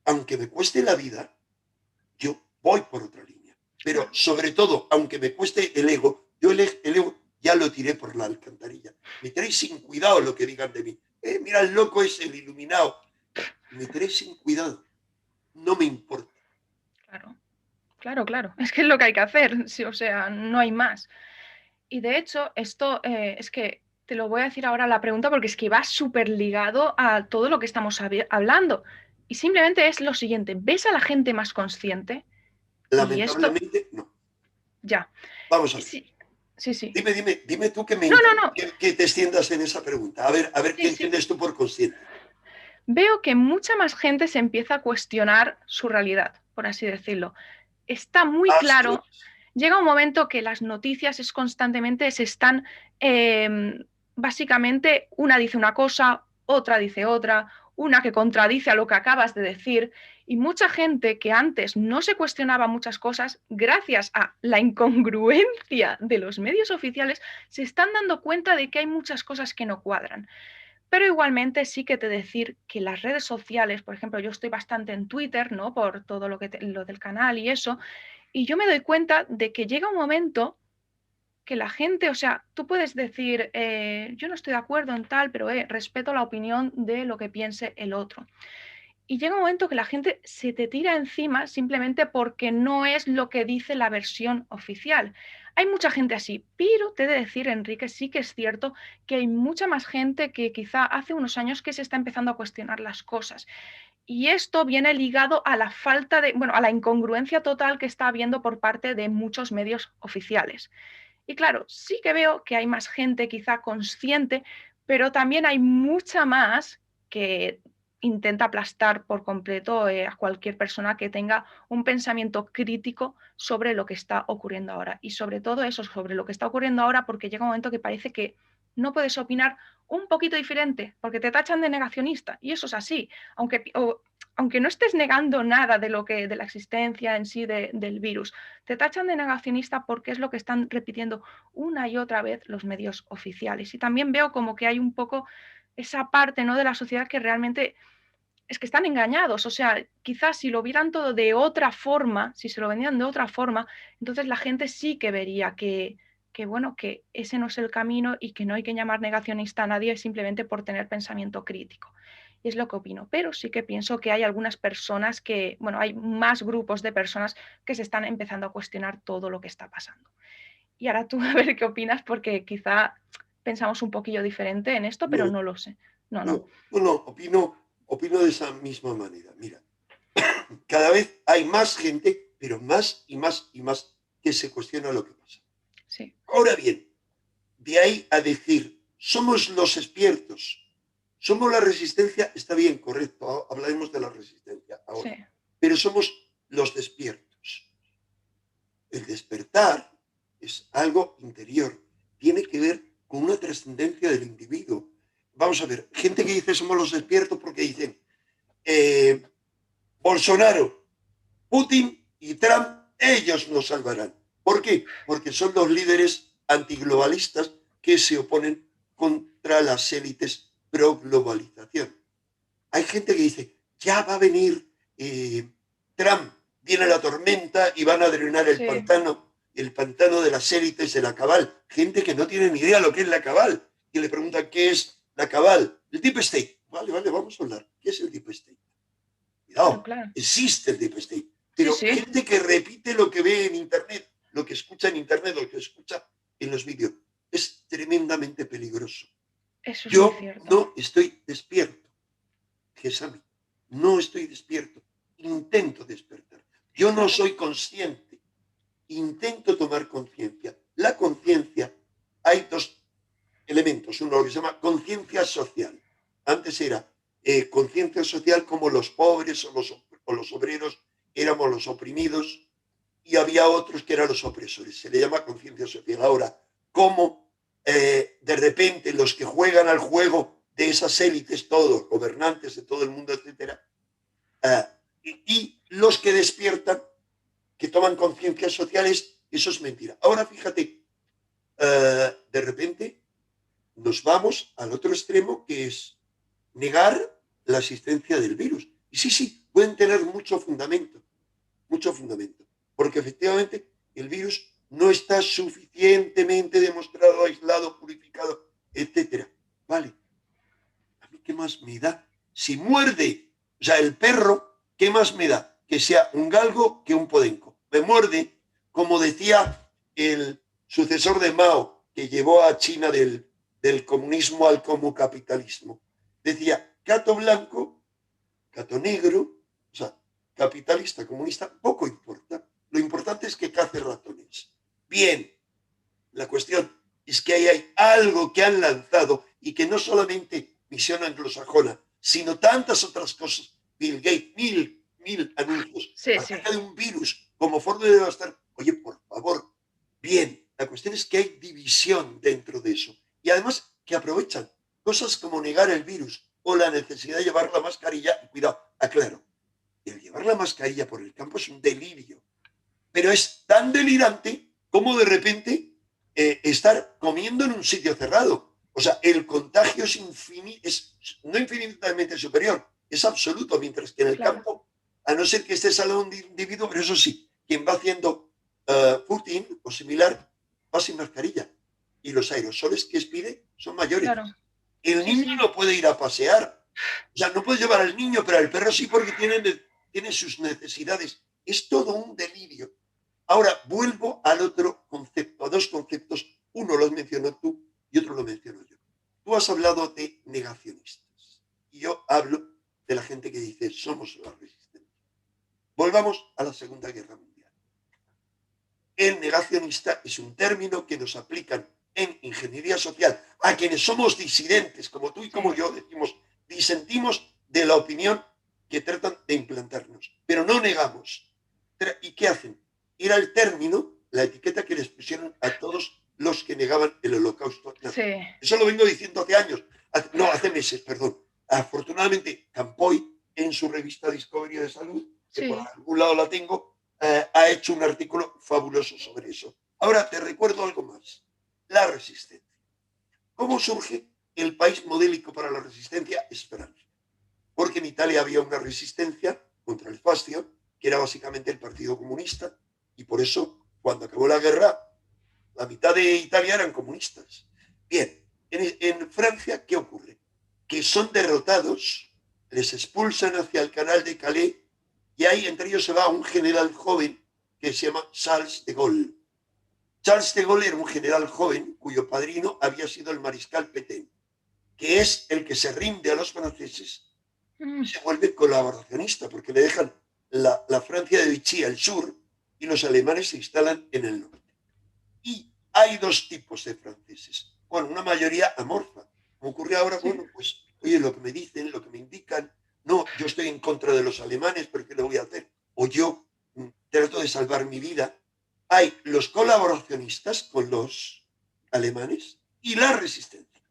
aunque me cueste la vida, yo voy por otra línea. Pero claro. sobre todo, aunque me cueste el ego, yo el ego ya lo tiré por la alcantarilla. Me tenéis sin cuidado lo que digan de mí. Mira, el loco es el iluminado. Me tenéis sin cuidado. No me importa. Claro, claro, claro. Es que es lo que hay que hacer, sí, o sea, no hay más. Y de hecho, esto es que te lo voy a decir ahora la pregunta porque es que va súper ligado a todo lo que estamos hablando. Y simplemente es lo siguiente, ¿ves a la gente más consciente? Y esto, Lamentablemente, no. ya. Vamos a ver. Sí, sí, sí. Dime tú que me No, no, encanta no. que te extiendas en esa pregunta. A ver qué Sí, sí. entiendes tú por consciente. veo que mucha más gente se empieza a cuestionar su realidad, por así decirlo. Está muy Astro. claro, llega un momento que las noticias es constantemente se están, básicamente, una dice una cosa, otra dice otra, una que contradice a lo que acabas de decir, y mucha gente que antes no se cuestionaba muchas cosas, gracias a la incongruencia de los medios oficiales, se están dando cuenta de que hay muchas cosas que no cuadran. Pero igualmente sí que te decir que las redes sociales, por ejemplo, yo estoy bastante en Twitter, ¿no? Por todo lo del canal y eso, y yo me doy cuenta de que llega un momento que la gente, o sea, tú puedes decir, yo no estoy de acuerdo en tal, pero respeto la opinión de lo que piense el otro. Y llega un momento que la gente se te tira encima simplemente porque no es lo que dice la versión oficial. Hay mucha gente así, pero te he de decir, Enrique, sí que es cierto que hay mucha más gente que quizá hace unos años que se está empezando a cuestionar las cosas. Y esto viene ligado a la falta de, bueno, a la incongruencia total que está habiendo por parte de muchos medios oficiales. Y claro, sí que veo que hay más gente quizá consciente, pero también hay mucha más que intenta aplastar por completo a cualquier persona que tenga un pensamiento crítico sobre lo que está ocurriendo ahora. Y sobre todo eso, sobre lo que está ocurriendo ahora, porque llega un momento que parece que no puedes opinar un poquito diferente, porque te tachan de negacionista. Y eso es así. Aunque no estés negando nada de lo que de la existencia en sí del virus, te tachan de negacionista porque es lo que están repitiendo una y otra vez los medios oficiales. Y también veo como que hay un poco esa parte, ¿no?, de la sociedad que realmente es que están engañados. O sea, quizás si lo vieran todo de otra forma, si se lo vendían de otra forma, entonces la gente sí que vería bueno, que ese no es el camino y que no hay que llamar negacionista a nadie simplemente por tener pensamiento crítico. Y es lo que opino. Pero sí que pienso que hay algunas personas que, bueno, hay más grupos de personas que se están empezando a cuestionar todo lo que está pasando. Y ahora tú a ver qué opinas, porque quizá pensamos un poquillo diferente en esto, pero No, no lo sé. No, no. no, opino de esa misma manera. Mira, cada vez hay más gente, pero más y más y más que se cuestiona lo que pasa. Sí, Ahora bien, de ahí a decir, somos los expertos, somos la resistencia, está bien, correcto, hablaremos de la resistencia sí, ahora, pero somos los despiertos. El despertar es algo interior, tiene que ver con una trascendencia del individuo. Vamos a ver, gente que dice somos los despiertos porque dicen eh, Bolsonaro, Putin y Trump, ellos nos salvarán. ¿Por qué? Porque son los líderes antiglobalistas que se oponen contra las élites pro globalización. Hay gente que dice, ya va a venir Trump, viene la tormenta y van a drenar sí, el pantano de las élites de la cabal. Gente que no tiene ni idea lo que es la cabal. Y le preguntan, ¿qué es la cabal? El Deep State. Vale, vale, vamos a hablar. ¿Qué es el Deep State? claro, Cuidado, claro. existe el Deep State. Sí, Pero sí, gente que repite lo que ve en Internet, lo que escucha en Internet, lo que escucha en los vídeos, es tremendamente peligroso. eso es muy Yo cierto. no estoy despierto, Gesami. No estoy despierto. Intento despertar. Yo no Exacto. soy consciente. Intento tomar conciencia. La conciencia, hay dos elementos. Uno, lo que se llama conciencia social. Antes era conciencia social como los pobres o los obreros éramos los oprimidos y había otros que eran los opresores. Se le llama conciencia social. Ahora, ¿cómo de repente los que juegan al juego de esas élites, todos, gobernantes de todo el mundo, etcétera, y los que despiertan, que toman conciencias sociales, eso es mentira. Ahora fíjate, de repente nos vamos al otro extremo, que es negar la existencia del virus. Y sí, sí, pueden tener mucho fundamento, porque efectivamente el virus no está suficientemente demostrado, aislado, purificado, etcétera. Vale, ¿a mí qué más me da? Si muerde, o sea, el perro, ¿qué más me da? Que sea un galgo que un podenco. Me muerde, como decía el sucesor de Mao, que llevó a China del comunismo al capitalismo. Decía, gato blanco, gato negro, o sea, capitalista, comunista, poco importa. Lo importante es que cace ratones. Bien, la cuestión es que ahí hay algo que han lanzado y que no solamente misión anglosajona, sino tantas otras cosas. Bill Gates, mil anuncios Sí, sí, acerca de un virus como forma de devastar. Oye, por favor, bien, la cuestión es que hay división dentro de eso. Y además que aprovechan cosas como negar el virus o la necesidad de llevar la mascarilla. Y cuidado, aclaro, el llevar la mascarilla por el campo es un delirio, pero es tan delirante como de repente estar comiendo en un sitio cerrado. O sea, el contagio es no infinitamente superior, es absoluto, mientras que en el claro, campo, a no ser que estés al lado de un individuo, pero eso sí, quien va haciendo footing o similar va sin mascarilla. Y los aerosoles que expide son mayores. claro. El Sí, niño sí, no puede ir a pasear. O sea, no puedes llevar al niño, pero al perro sí porque tiene sus necesidades. Es todo un delirio. Ahora, vuelvo al otro concepto, a dos conceptos. Uno lo mencionó tú y otro lo menciono yo. Tú has hablado de negacionistas y yo hablo de la gente que dice somos la resistencia. Volvamos a la Segunda Guerra Mundial. El negacionista es un término que nos aplican en ingeniería social a quienes somos disidentes, como tú y sí, como yo, decimos, disentimos de la opinión que tratan de implantarnos, pero no negamos. ¿Y qué hacen? Era el término, la etiqueta que les pusieron a todos los que negaban el holocausto nazi. sí, Eso lo vengo diciendo hace años, hace meses, perdón. Afortunadamente, Campoy, en su revista Discovery de Salud, que por sí. algún lado la tengo, ha hecho un artículo fabuloso sobre eso. Ahora te recuerdo algo más. La resistencia. ¿Cómo surge el país modélico para la resistencia? Es Francia. Porque en Italia había una resistencia contra el fascio, que era básicamente el Partido Comunista, y por eso, cuando acabó la guerra, la mitad de Italia eran comunistas. Bien, en Francia, ¿qué ocurre? Que son derrotados, les expulsan hacia el canal de Calais, y ahí entre ellos se va un general joven que se llama Charles de Gaulle. Charles de Gaulle era un general joven cuyo padrino había sido el mariscal Pétain, que es el que se rinde a los franceses y Mm, se vuelve colaboracionista porque le dejan la Francia de Vichy al sur y los alemanes se instalan en el norte. Y hay dos tipos de franceses, bueno, una mayoría amorfa. Como ocurre ahora, sí, bueno, pues, oye, lo que me dicen, lo que me indican, no, yo estoy en contra de los alemanes, pero ¿qué le voy a hacer? O yo trato de salvar mi vida. Hay los colaboracionistas con los alemanes y la resistencia.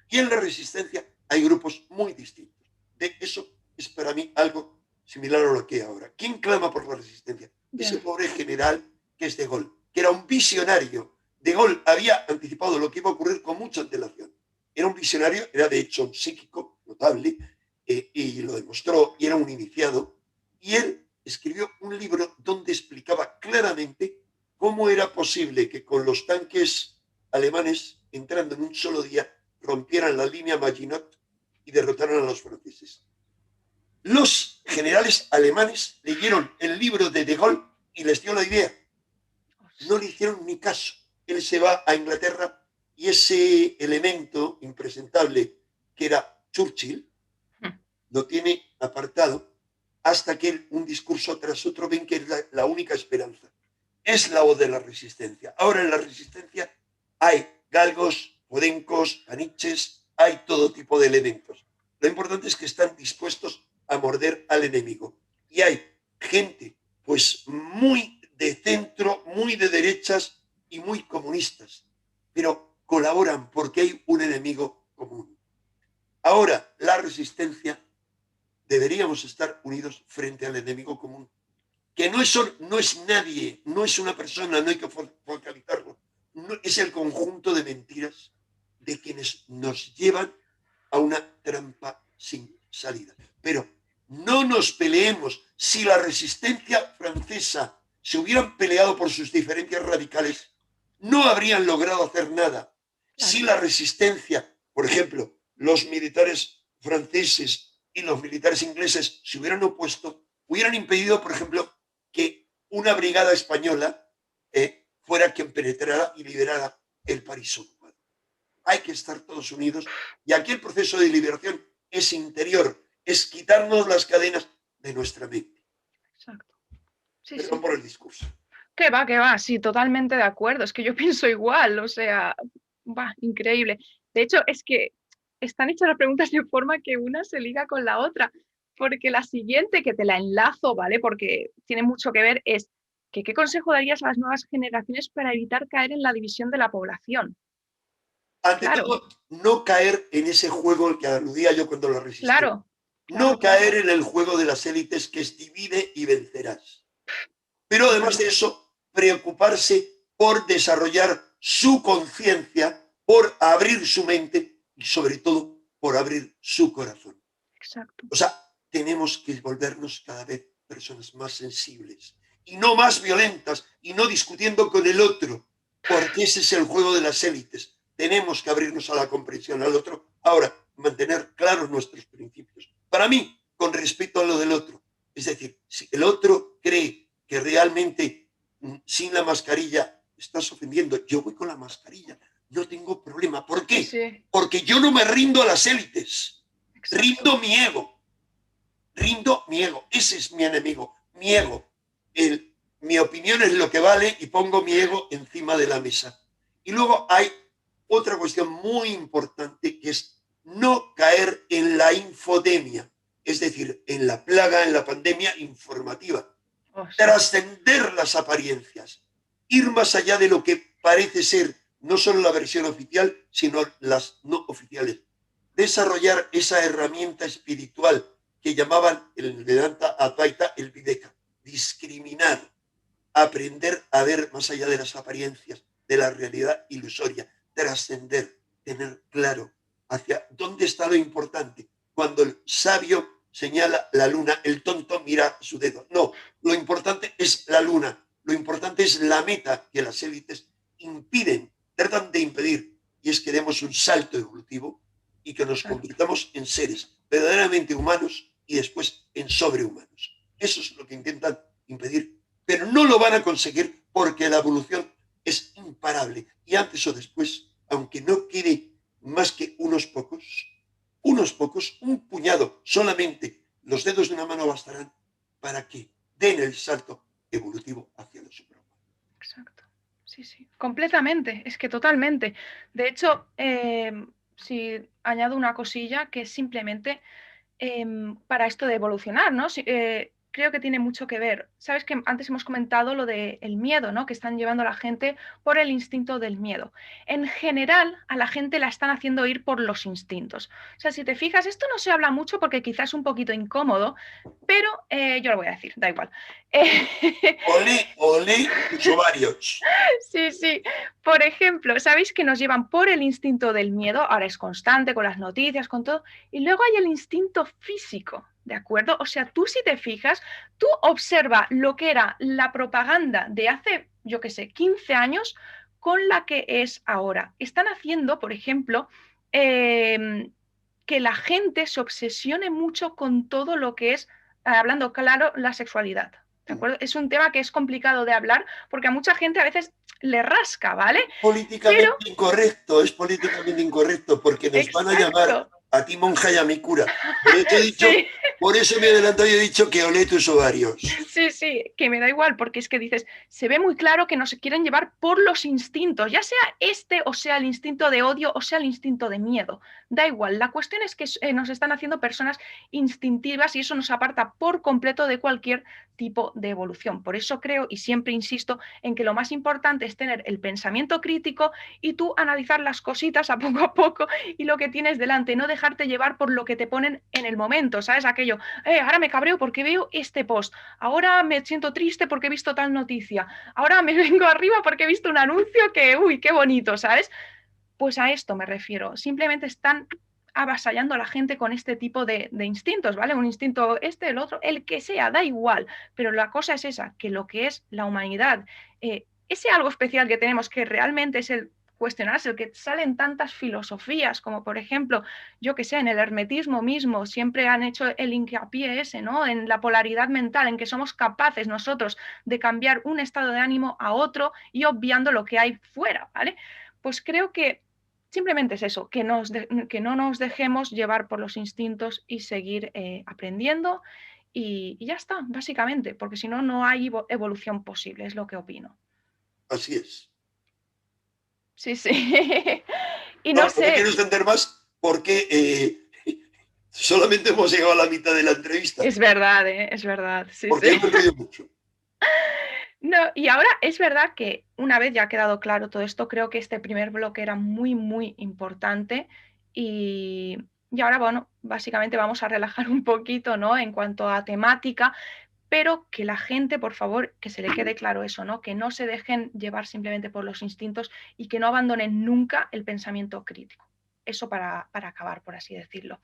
Y en la resistencia hay grupos muy distintos. De eso es para mí algo similar a lo que hay ahora. ¿Quién clama por la resistencia? Ese ya, pobre general que es De Gaulle, que era un visionario. De Gaulle había anticipado lo que iba a ocurrir con mucha antelación. Era un visionario, era de hecho un psíquico notable, y lo demostró, y era un iniciado. Y él escribió un libro donde explicaba claramente cómo era posible que con los tanques alemanes entrando en un solo día rompieran la línea Maginot y derrotaron a los franceses. Los generales alemanes leyeron el libro de Gaulle y les dio la idea. No le ostras. hicieron ni caso. Él se va a Inglaterra y ese elemento impresentable que era Churchill Mm, lo tiene apartado hasta que un discurso tras otro ven que es la única esperanza. Es la voz de la resistencia. Ahora en la resistencia hay galgos, podencos, caniches, hay todo tipo de elementos. Lo importante es que están dispuestos a morder al enemigo. Y hay gente, pues muy de centro, muy de derechas y muy comunistas, pero colaboran porque hay un enemigo común. Ahora, la resistencia deberíamos estar unidos frente al enemigo común, que no es nadie, no es una persona, no hay que focalizarlo, no, es el conjunto de mentiras de quienes nos llevan a una trampa sin salida. Pero no nos peleemos. Si la resistencia francesa se hubieran peleado por sus diferencias radicales, no habrían logrado hacer nada. Si claro, la resistencia, por ejemplo, los militares franceses y los militares ingleses se hubieran opuesto, hubieran impedido, por ejemplo, que una brigada española fuera quien penetrara y liberara el París ocupado. Hay que estar todos unidos y aquí el proceso de liberación es interior, es quitarnos las cadenas de nuestra mente. exacto. Sí, Perdón sí. por el discurso. Que va, sí, totalmente de acuerdo. Es que yo pienso igual, o sea, va, increíble. De hecho, es que están hechas las preguntas de forma que una se liga con la otra, porque la siguiente, que te la enlazo, ¿vale? Porque tiene mucho que ver, es que ¿qué consejo darías a las nuevas generaciones para evitar caer en la división de la población? Ante Claro, todo, no caer en ese juego al que aludía yo cuando la resistencia. claro, claro, No claro. caer en el juego de las élites que es divide y vencerás. Pero además de Totalmente. eso, preocuparse por desarrollar su conciencia, por abrir su mente y sobre todo por abrir su corazón. Exacto. O sea, tenemos que volvernos cada vez personas más sensibles y no más violentas y no discutiendo con el otro, porque ese es el juego de las élites. Tenemos que abrirnos a la comprensión al otro. Ahora, mantener claros nuestros principios. Para mí, con respecto a lo del otro. Es decir, si el otro cree que realmente sin la mascarilla estás ofendiendo, yo voy con la mascarilla. No tengo problema. ¿Por Sí, qué? sí, Porque yo no me rindo a las élites. exacto. Rindo mi ego. Rindo mi ego. Ese es mi enemigo. Mi ego. Mi opinión es lo que vale y pongo mi ego encima de la mesa. Y luego hay otra cuestión muy importante que es no caer en la infodemia, es decir, en la plaga, en la pandemia informativa. Oh, sí. Trascender las apariencias, ir más allá de lo que parece ser no solo la versión oficial, sino las no oficiales. Desarrollar esa herramienta espiritual que llamaban el Vedanta Advaita el Viveka, discriminar, aprender a ver más allá de las apariencias, de la realidad ilusoria, trascender, tener claro hacia dónde está lo importante. Cuando el sabio señala la luna, el tonto mira su dedo. No, lo importante es la luna, lo importante es la meta que las élites impiden, tratan de impedir, y es que demos un salto evolutivo y que nos Claro. convirtamos en seres verdaderamente humanos y después en sobrehumanos. Eso es lo que intentan impedir, pero no lo van a conseguir porque la evolución es imparable y antes o después, aunque no quede más que unos pocos, un puñado, solamente los dedos de una mano bastarán para que den el salto evolutivo hacia lo supremo. Exacto. Sí, sí. Completamente. Es que totalmente. De hecho, si añado una cosilla que es simplemente para esto de evolucionar, ¿no? Creo que tiene mucho que ver. Sabes que antes hemos comentado lo del miedo, ¿no? Que están llevando a la gente por el instinto del miedo. En general, a la gente la están haciendo ir por los instintos. O sea, si te fijas, esto no se habla mucho porque quizás es un poquito incómodo, pero yo lo voy a decir, da igual. Olé, olé, tus ovarios. Sí, sí. Por ejemplo, ¿sabéis que nos llevan por el instinto del miedo? Ahora es constante con las noticias, con todo. Y luego hay el instinto físico, ¿de acuerdo? O sea, tú si te fijas, tú observa lo que era la propaganda de hace, yo qué sé, 15 años con la que es ahora. Están haciendo, por ejemplo, que la gente se obsesione mucho con todo lo que es, hablando claro, la sexualidad. ¿De acuerdo? Es un tema que es complicado de hablar porque a mucha gente a veces le rasca, ¿vale? Pero, Es políticamente incorrecto porque nos van a llamar exacto, a ti monja y a mi cura. Por eso he dicho, sí, por eso me he adelantado y he dicho que olé tus ovarios. sí, sí, que me da igual, porque es que dices, se ve muy claro que nos quieren llevar por los instintos, ya sea este o sea el instinto de odio o sea el instinto de miedo. Da igual, la cuestión es que nos están haciendo personas instintivas y eso nos aparta por completo de cualquier tipo de evolución. Por eso creo y siempre insisto en que lo más importante es tener el pensamiento crítico y tú analizar las cositas a poco y lo que tienes delante, no dejarte llevar por lo que te ponen en el momento, ¿sabes? Aquello, ahora me cabreo porque veo este post, ahora me siento triste porque he visto tal noticia, ahora me vengo arriba porque he visto un anuncio que, uy, qué bonito, ¿sabes? Pues a esto me refiero. Simplemente están avasallando a la gente con este tipo de instintos, ¿vale? Un instinto este, el otro, el que sea, da igual. Pero la cosa es esa, que lo que es la humanidad, ese algo especial que tenemos que realmente es el cuestionarse, el que salen tantas filosofías, como por ejemplo, yo que sé, en el hermetismo mismo, siempre han hecho el hincapié ese, ¿no? En la polaridad mental, en que somos capaces nosotros de cambiar un estado de ánimo a otro y obviando lo que hay fuera, ¿vale? Pues creo que simplemente es eso, que no nos dejemos llevar por los instintos y seguir aprendiendo y ya está, básicamente, porque si no, no hay evolución posible, es lo que opino. Así es. Sí, sí. Y ¿No, no no me quiero sé, extender más? porque solamente hemos llegado a la mitad de la entrevista, Es verdad, ¿eh? Es verdad, sí, porque sí. yo me río mucho. No, y ahora es verdad que una vez ya ha quedado claro todo esto, creo que este primer bloque era muy, muy importante y, y ahora, bueno, básicamente vamos a relajar un poquito, ¿no? En cuanto a temática, pero que la gente, por favor, que se le quede claro eso, ¿no? Que no se dejen llevar simplemente por los instintos y que no abandonen nunca el pensamiento crítico. Eso para acabar, por así decirlo.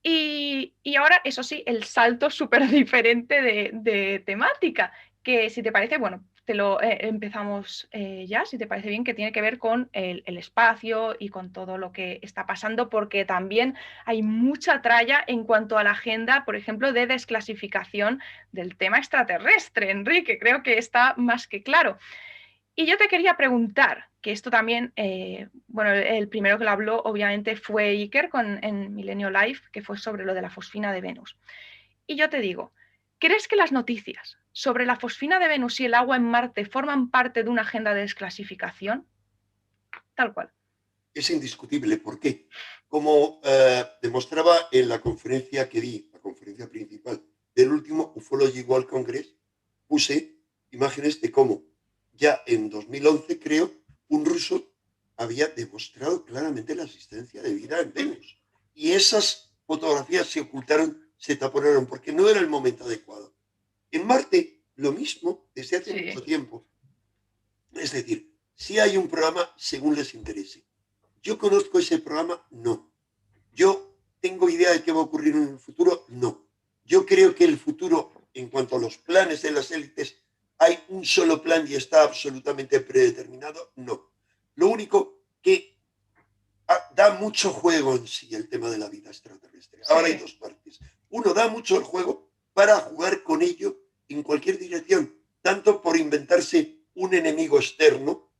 Y ahora, eso sí, el salto súper diferente de temática, que si te parece, bueno, te lo empezamos ya, si te parece bien, que tiene que ver con el espacio y con todo lo que está pasando, porque también hay mucha tralla en cuanto a la agenda, por ejemplo, de desclasificación del tema extraterrestre, Enrique, creo que está más que claro. Y yo te quería preguntar, que esto también, bueno, el primero que lo habló obviamente fue Iker en Milenio Live, que fue sobre lo de la fosfina de Venus. Y yo te digo, ¿crees que las noticias sobre la fosfina de Venus y el agua en Marte forman parte de una agenda de desclasificación? Tal cual. Es indiscutible. ¿Por qué? Como demostraba en la conferencia que di, la conferencia principal del último Ufology World Congress, puse imágenes de cómo ya en 2011, creo, un ruso había demostrado claramente la existencia de vida en Venus. Y esas fotografías se ocultaron, se taponaron, porque no era el momento adecuado. En Marte, lo mismo desde hace mucho Sí, tiempo. Es decir, si hay un programa según les interese. ¿Yo conozco ese programa? No. ¿Yo tengo idea de qué va a ocurrir en el futuro? No. Yo creo que el futuro, en cuanto a los planes de las élites, hay un solo plan y está absolutamente predeterminado. No. Lo único que da mucho juego en sí el tema de la vida extraterrestre. Ahora hay sí, dos partes. Uno, da mucho el juego para jugar con ello en cualquier dirección, tanto por inventarse un enemigo externo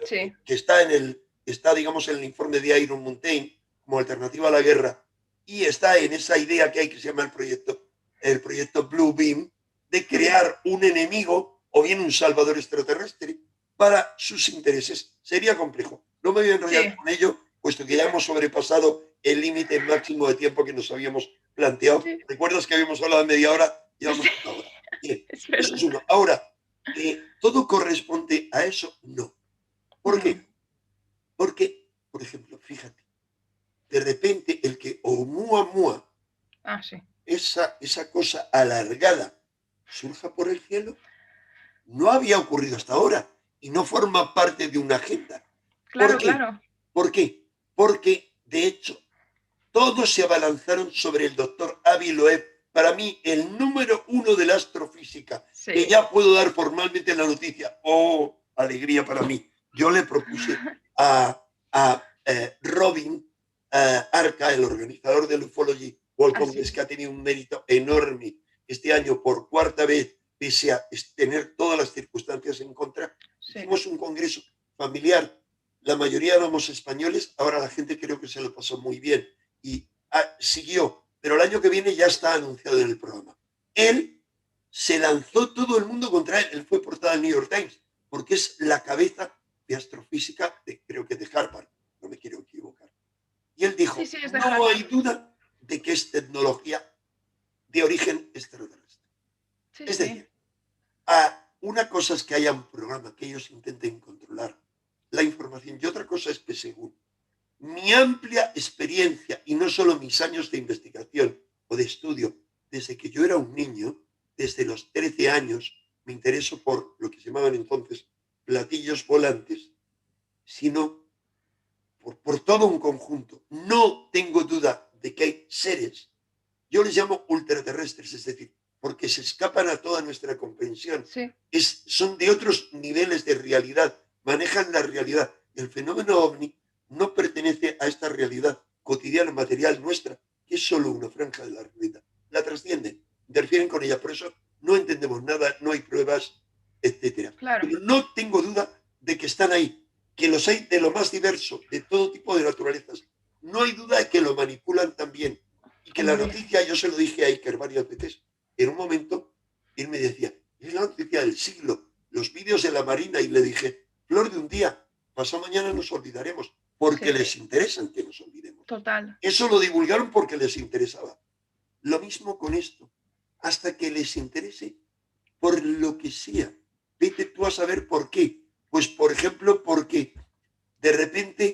sí, que está, digamos, en el informe de Iron Mountain como alternativa a la guerra, y está en esa idea que hay que se llama el proyecto Blue Beam, de mm, crear un enemigo o bien un salvador extraterrestre para sus intereses. Sería complejo. No me voy a enrollar sí, con ello, puesto que ya hemos sobrepasado el límite máximo de tiempo que nos habíamos planteado. sí, ¿Recuerdas que habíamos hablado de media hora? sí, Llevamos una hora. Bien, es eso es verdad. uno. Ahora, ¿todo corresponde a eso? No. ¿Por No, qué? Porque, por ejemplo, fíjate, de repente el que Oumuamua, ah, sí, esa cosa alargada, surja por el cielo, no había ocurrido hasta ahora y no forma parte de una agenda. ¿Por claro, qué? claro, ¿Por qué? Porque, de hecho, todos se abalanzaron sobre el doctor Avi Loeb, para mí el número uno de la astrofísica, que sí, ya puedo dar formalmente la noticia. ¡Oh, alegría para mí! Yo le propuse a Robin Arca, el organizador del Ufology World así, Congress, que ha tenido un mérito enorme este año por cuarta vez, pese a tener todas las circunstancias en contra. sí, Hicimos un congreso familiar. La mayoría éramos españoles, ahora la gente creo que se lo pasó muy bien y siguió, pero el año que viene ya está anunciado en el programa. Él se lanzó todo el mundo contra él. Él fue portada del New York Times porque es la cabeza de astrofísica, creo que de Harvard, no me quiero equivocar. Y él sí, dijo, sí, es de no hay Harvard. duda de que es tecnología de origen extraterrestre. Sí, Es sí, decir, una cosa es que haya un programa que ellos intenten controlar la información y otra cosa es que según mi amplia experiencia y no solo mis años de investigación o de estudio, desde que yo era un niño, desde los 13 años, me intereso por lo que se llamaban entonces platillos volantes, sino por todo un conjunto. No tengo duda de que hay seres, yo les llamo ultraterrestres, es decir, porque se escapan a toda nuestra comprensión. sí, Son de otros niveles de realidad, manejan la realidad. El fenómeno ovni no pertenece a esta realidad cotidiana, material nuestra, que es solo una franja de la realidad. La trascienden, interfieren con ella, por eso no entendemos nada, no hay pruebas, etcétera. claro. Pero no tengo duda de que están ahí, que los hay de lo más diverso, de todo tipo de naturalezas. No hay duda de que lo manipulan también y que la Hombre, noticia, yo se lo dije a Iker varias veces, en un momento él me decía, es la noticia del siglo, los vídeos de la Marina, y le dije, flor de un día, pasado mañana nos olvidaremos. porque Sí, les interesan, que nos olvidemos. total. Eso lo divulgaron porque les interesaba. Lo mismo con esto, hasta que les interese por lo que sea. Vete tú a saber por qué. Pues, por ejemplo, porque de repente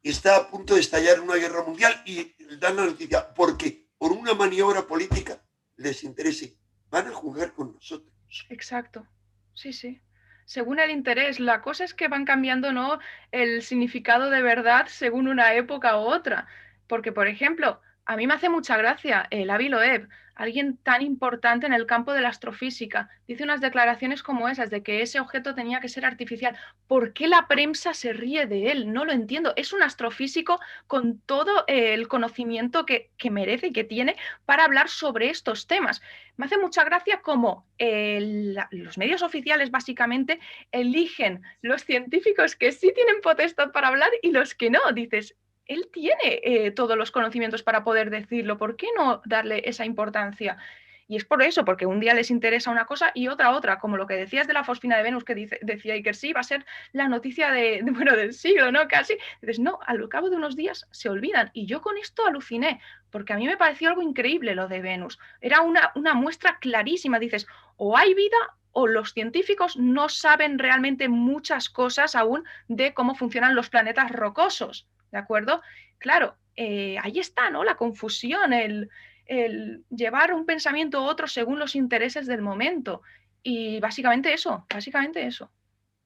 está a punto de estallar una guerra mundial y dan la noticia, porque por una maniobra política les interese. Van a jugar con nosotros. Exacto. Sí, sí. Según el interés, la cosa es que van cambiando, ¿no? El significado de verdad según una época u otra. Porque, por ejemplo, a mí me hace mucha gracia el Avi Loeb, alguien tan importante en el campo de la astrofísica. Dice unas declaraciones como esas de que ese objeto tenía que ser artificial. ¿Por qué la prensa se ríe de él? No lo entiendo. Es un astrofísico con todo el conocimiento que merece y que tiene para hablar sobre estos temas. Me hace mucha gracia cómo los medios oficiales básicamente eligen los científicos que sí tienen potestad para hablar y los que no. Dices, él tiene todos los conocimientos para poder decirlo, ¿por qué no darle esa importancia? Y es por eso, porque un día les interesa una cosa y otra, como lo que decías de la fosfina de Venus, que decía Iker, sí, va a ser la noticia bueno, del siglo, ¿no? Casi. Dices, no, al cabo de unos días se olvidan. Y yo con esto aluciné, porque a mí me pareció algo increíble lo de Venus. Era una muestra clarísima. Dices, o hay vida o los científicos no saben realmente muchas cosas aún de cómo funcionan los planetas rocosos, ¿de acuerdo? Claro, ahí está, ¿no? La confusión, el llevar un pensamiento u otro según los intereses del momento. Y básicamente eso, básicamente eso.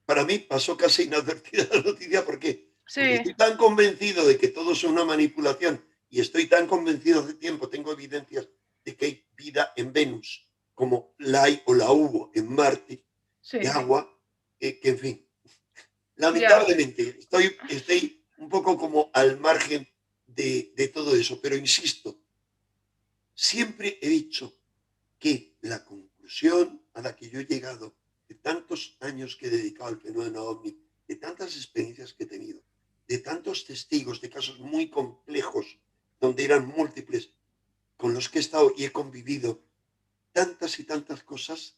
Para mí pasó casi inadvertida la noticia porque Sí, estoy tan convencido de que todo es una manipulación y estoy tan convencido hace tiempo, tengo evidencias de que hay vida en Venus, como la hay o la hubo en Marte, de sí, agua, que en fin, ya, lamentablemente estoy un poco como al margen de todo eso, pero insisto, siempre he dicho que la conclusión a la que yo he llegado de tantos años que he dedicado al fenómeno ovni, de tantas experiencias que he tenido, de tantos testigos de casos muy complejos, donde eran múltiples, con los que he estado y he convivido, tantas y tantas cosas,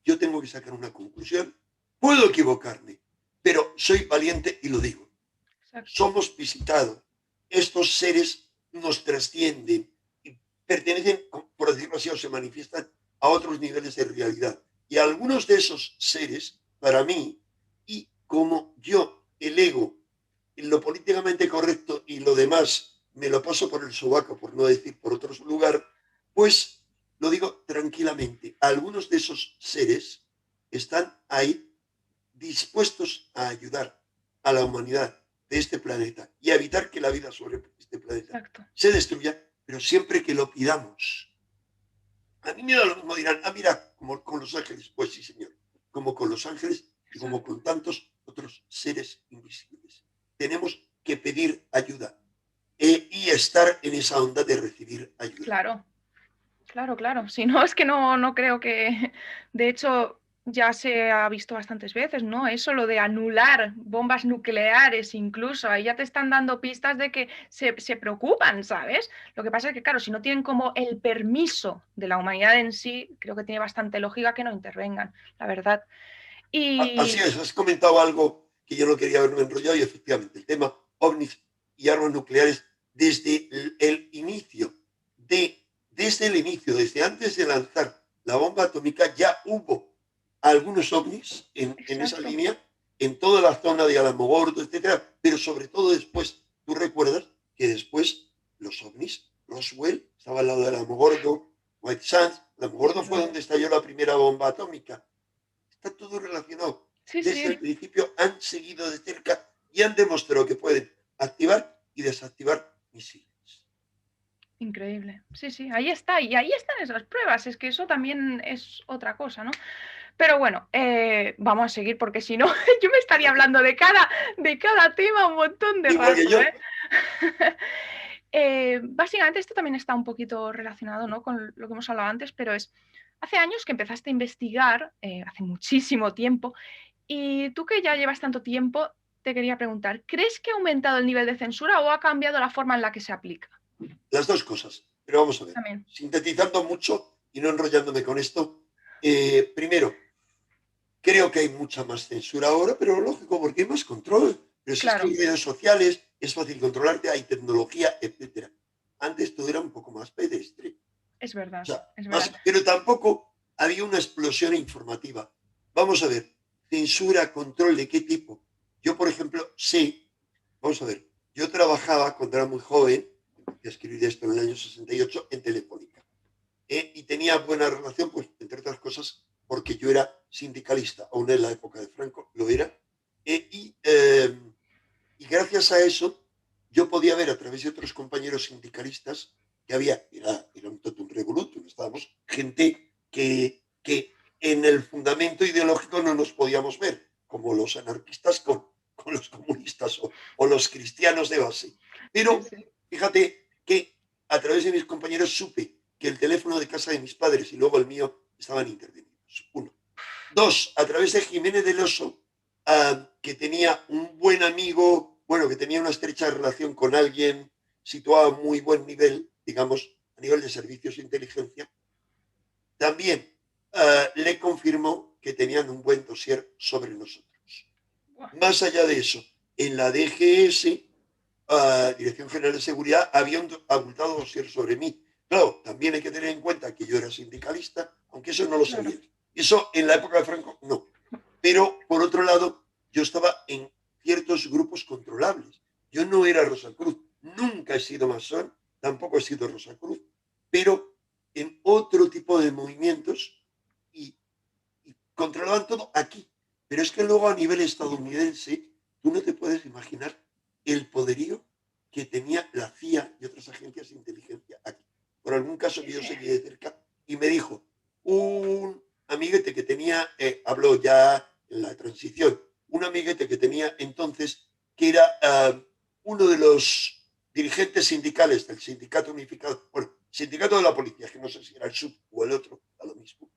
yo tengo que sacar una conclusión. Puedo equivocarme, pero soy valiente y lo digo. exacto. Somos visitados. Estos seres nos trascienden y pertenecen, por decirlo así, o se manifiestan a otros niveles de realidad. Y algunos de esos seres, para mí, y como yo, el ego, lo políticamente correcto y lo demás me lo paso por el sobaco, por no decir por otro lugar, pues lo digo tranquilamente. Algunos de esos seres están ahí dispuestos a ayudar a la humanidad de este planeta y a evitar que la vida sobre este planeta Exacto. se destruya, pero siempre que lo pidamos. A mí me da lo mismo, dirán, ah, mira, como con los ángeles. Pues sí, señor, como con los ángeles y como Exacto. con tantos otros seres invisibles. Tenemos que pedir ayuda y estar en esa onda de recibir ayuda. Claro. Claro, claro. Si no, es que no creo que. De hecho, ya se ha visto bastantes veces, ¿no? Eso, lo de anular bombas nucleares, incluso. Ahí ya te están dando pistas de que se preocupan, ¿sabes? Lo que pasa es que, claro, si no tienen como el permiso de la humanidad en sí, creo que tiene bastante lógica que no intervengan, la verdad. Así Y es, has comentado algo que yo no quería haberme enrollado y efectivamente el tema ovnis y armas nucleares desde inicio, desde el inicio, desde antes de lanzar la bomba atómica ya hubo algunos ovnis en esa exacto. línea, en toda la zona de Alamogordo, etcétera, pero sobre todo después, tú recuerdas que después los ovnis, Roswell, estaba al lado de Alamogordo, White Sands, Alamogordo Desde fue luego. donde estalló la primera bomba atómica. Está todo relacionado. Sí, Desde el sí. principio han seguido de cerca y han demostrado que pueden activar y desactivar misiles. Increíble. Sí, sí, ahí está. Y ahí están esas pruebas. Es que eso también es otra cosa, ¿no? Pero bueno, vamos a seguir porque si no, yo me estaría hablando de cada tema un montón de Igual que rato, yo, ¿eh? Básicamente esto también está un poquito relacionado, ¿no? Con lo que hemos hablado antes, pero hace años que empezaste a investigar, hace muchísimo tiempo, y tú que ya llevas tanto tiempo, te quería preguntar, ¿crees que ha aumentado el nivel de censura o ha cambiado la forma en la que se aplica? las dos cosas. Pero vamos a ver, También. sintetizando mucho y no enrollándome con esto, primero, creo que hay mucha más censura ahora, pero lógico, porque hay más control. pero si es que hay claro, redes sociales, es fácil controlarte, hay tecnología, etcétera. Antes todo era un poco más pedestre. es O verdad, sea, es más, verdad. pero tampoco había una explosión informativa. Vamos a ver, censura, control de qué tipo. Yo, por ejemplo, sé, vamos a ver, yo trabajaba cuando era muy joven, empecé a escribir esto en el año 68 en Telefónica. Y tenía buena relación, pues, entre otras cosas, porque yo era sindicalista, aún en la época de Franco lo era, y gracias a eso yo podía ver a través de otros compañeros sindicalistas que era un totum revolutum, estábamos gente que en el fundamento ideológico no nos podíamos ver, como los anarquistas con los comunistas o los cristianos de base. Sí, Pero sí. fíjate que a través de mis compañeros supe que el teléfono de casa de mis padres y luego el mío estaban intervenidos. Uno. Dos, a través de Jiménez del Oso, que tenía un buen amigo, bueno, que tenía una estrecha relación con alguien situado a muy buen nivel, digamos, a nivel de servicios de inteligencia, también le confirmó que tenían un buen dossier sobre nosotros. Buah, Más allá de eso, en la DGS, Dirección General de Seguridad, había un abultado dossier sobre mí. Claro, también hay que tener en cuenta que yo era sindicalista, aunque eso no lo claro, sabían. Eso en la época de Franco, no. Pero, por otro lado, yo estaba en ciertos grupos controlables. Yo no era Rosacruz, nunca he sido masón, tampoco he sido Rosacruz, pero en otro tipo de movimientos y, y controlaban todo aquí. Pero es que luego a nivel estadounidense, tú no te puedes imaginar el poderío que tenía la CIA y otras agencias de inteligencia aquí. Por algún caso sí, que yo sí. seguí de cerca, y me dijo, un amiguete que tenía, habló ya en la transición, un amiguete que tenía entonces, que era uno de los dirigentes sindicales del Sindicato Unificado, bueno, Sindicato de la Policía, que no sé si era el SUB o el otro, a lo mismo,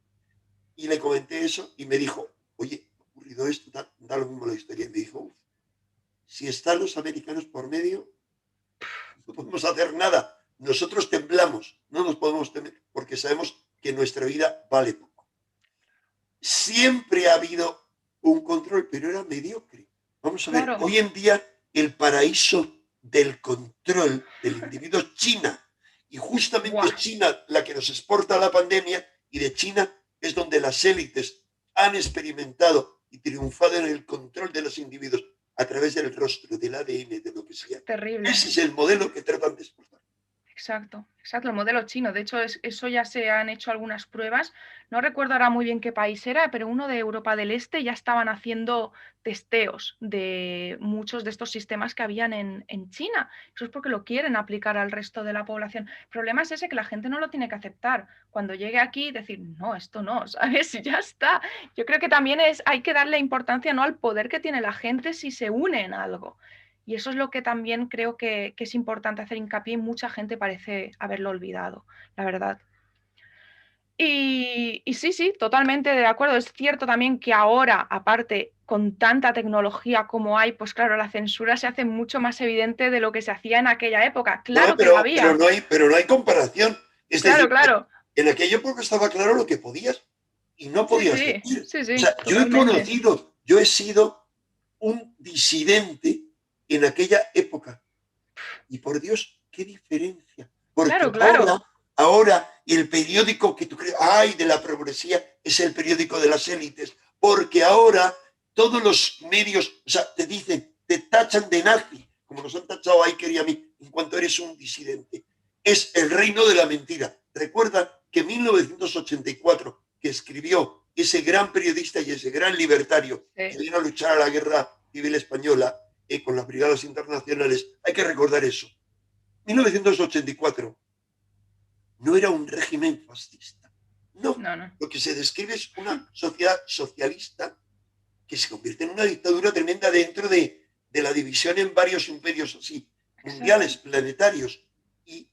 y le comenté eso y me dijo, oye, ha ocurrido esto, da lo mismo la historia. Y me dijo, "Uf, si están los americanos por medio, no podemos hacer nada. Nosotros temblamos, no nos podemos temer porque sabemos que nuestra vida vale poco. Siempre ha habido un control, pero era mediocre. Vamos a ver, Claro, hoy en día el paraíso del control del individuo es China. Y justamente es buah, China la que nos exporta la pandemia y de China es donde las élites han experimentado y triunfado en el control de los individuos a través del rostro, del ADN, de lo que sea. es terrible. Ese es el modelo que tratan de exportar. Exacto, exacto, el modelo chino. De hecho, eso ya se han hecho algunas pruebas. No recuerdo ahora muy bien qué país era, pero uno de Europa del Este ya estaban haciendo testeos de muchos de estos sistemas que habían en China. Eso es porque lo quieren aplicar al resto de la población. El problema es ese, que la gente no lo tiene que aceptar. Cuando llegue aquí, decir, no, esto no, ¿sabes? Y ya está. Yo creo que también hay que darle importancia, ¿no?, al poder que tiene la gente si se une en algo. Y eso es lo que también creo que es importante hacer hincapié y mucha gente parece haberlo olvidado, la verdad. Y sí, sí, totalmente de acuerdo. Es cierto también que ahora, aparte, con tanta tecnología como hay, pues claro, la censura se hace mucho más evidente de lo que se hacía en aquella época. No, Claro que la pero, había. pero no hay comparación. Es Claro, decir, claro. en aquella época estaba claro lo que podías y no Sí, podías sí, decir. sí, O sí, sea, totalmente. yo he sido un disidente en aquella época. Y por Dios, qué diferencia. Claro, Porque claro. ahora el periódico que tú crees, ay, de la progresía, es el periódico de las élites. Porque ahora todos los medios, o sea, te dicen, te tachan de nazi, como nos han tachado a Iker y a mí, en cuanto eres un disidente. Es el reino de la mentira. Recuerda que en 1984, que escribió ese gran periodista y ese gran libertario que Sí, vino a luchar a la guerra civil española, con las brigadas internacionales, hay que recordar eso. 1984 no era un régimen fascista. No, no, no. lo que se describe es una sociedad socialista que se convierte en una dictadura tremenda dentro de la división en varios imperios así, Exacto. mundiales, planetarios. Y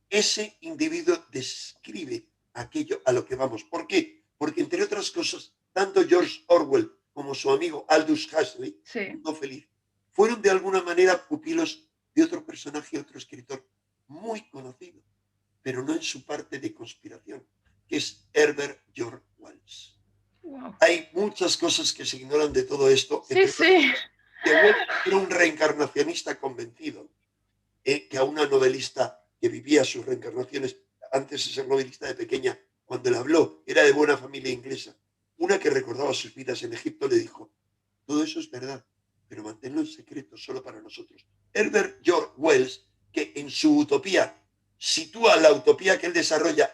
ese individuo describe aquello a lo que vamos. ¿Por qué? Porque, entre otras cosas, tanto George Orwell como su amigo Aldous Huxley, Sí, Mundo Feliz, fueron de alguna manera pupilos de otro personaje, otro escritor muy conocido, pero no en su parte de conspiración, que es Herbert George Wells. wow. Hay muchas cosas que se ignoran de todo esto, Sí, entre otras sí. cosas. que Wells era un reencarnacionista convencido, que a una novelista que vivía sus reencarnaciones antes de ser novelista de pequeña, cuando le habló, era de buena familia inglesa, una que recordaba sus vidas en Egipto, le dijo, todo eso es verdad, pero manténlo en secreto solo para nosotros. Herbert George Wells, que en su utopía sitúa la utopía que él desarrolla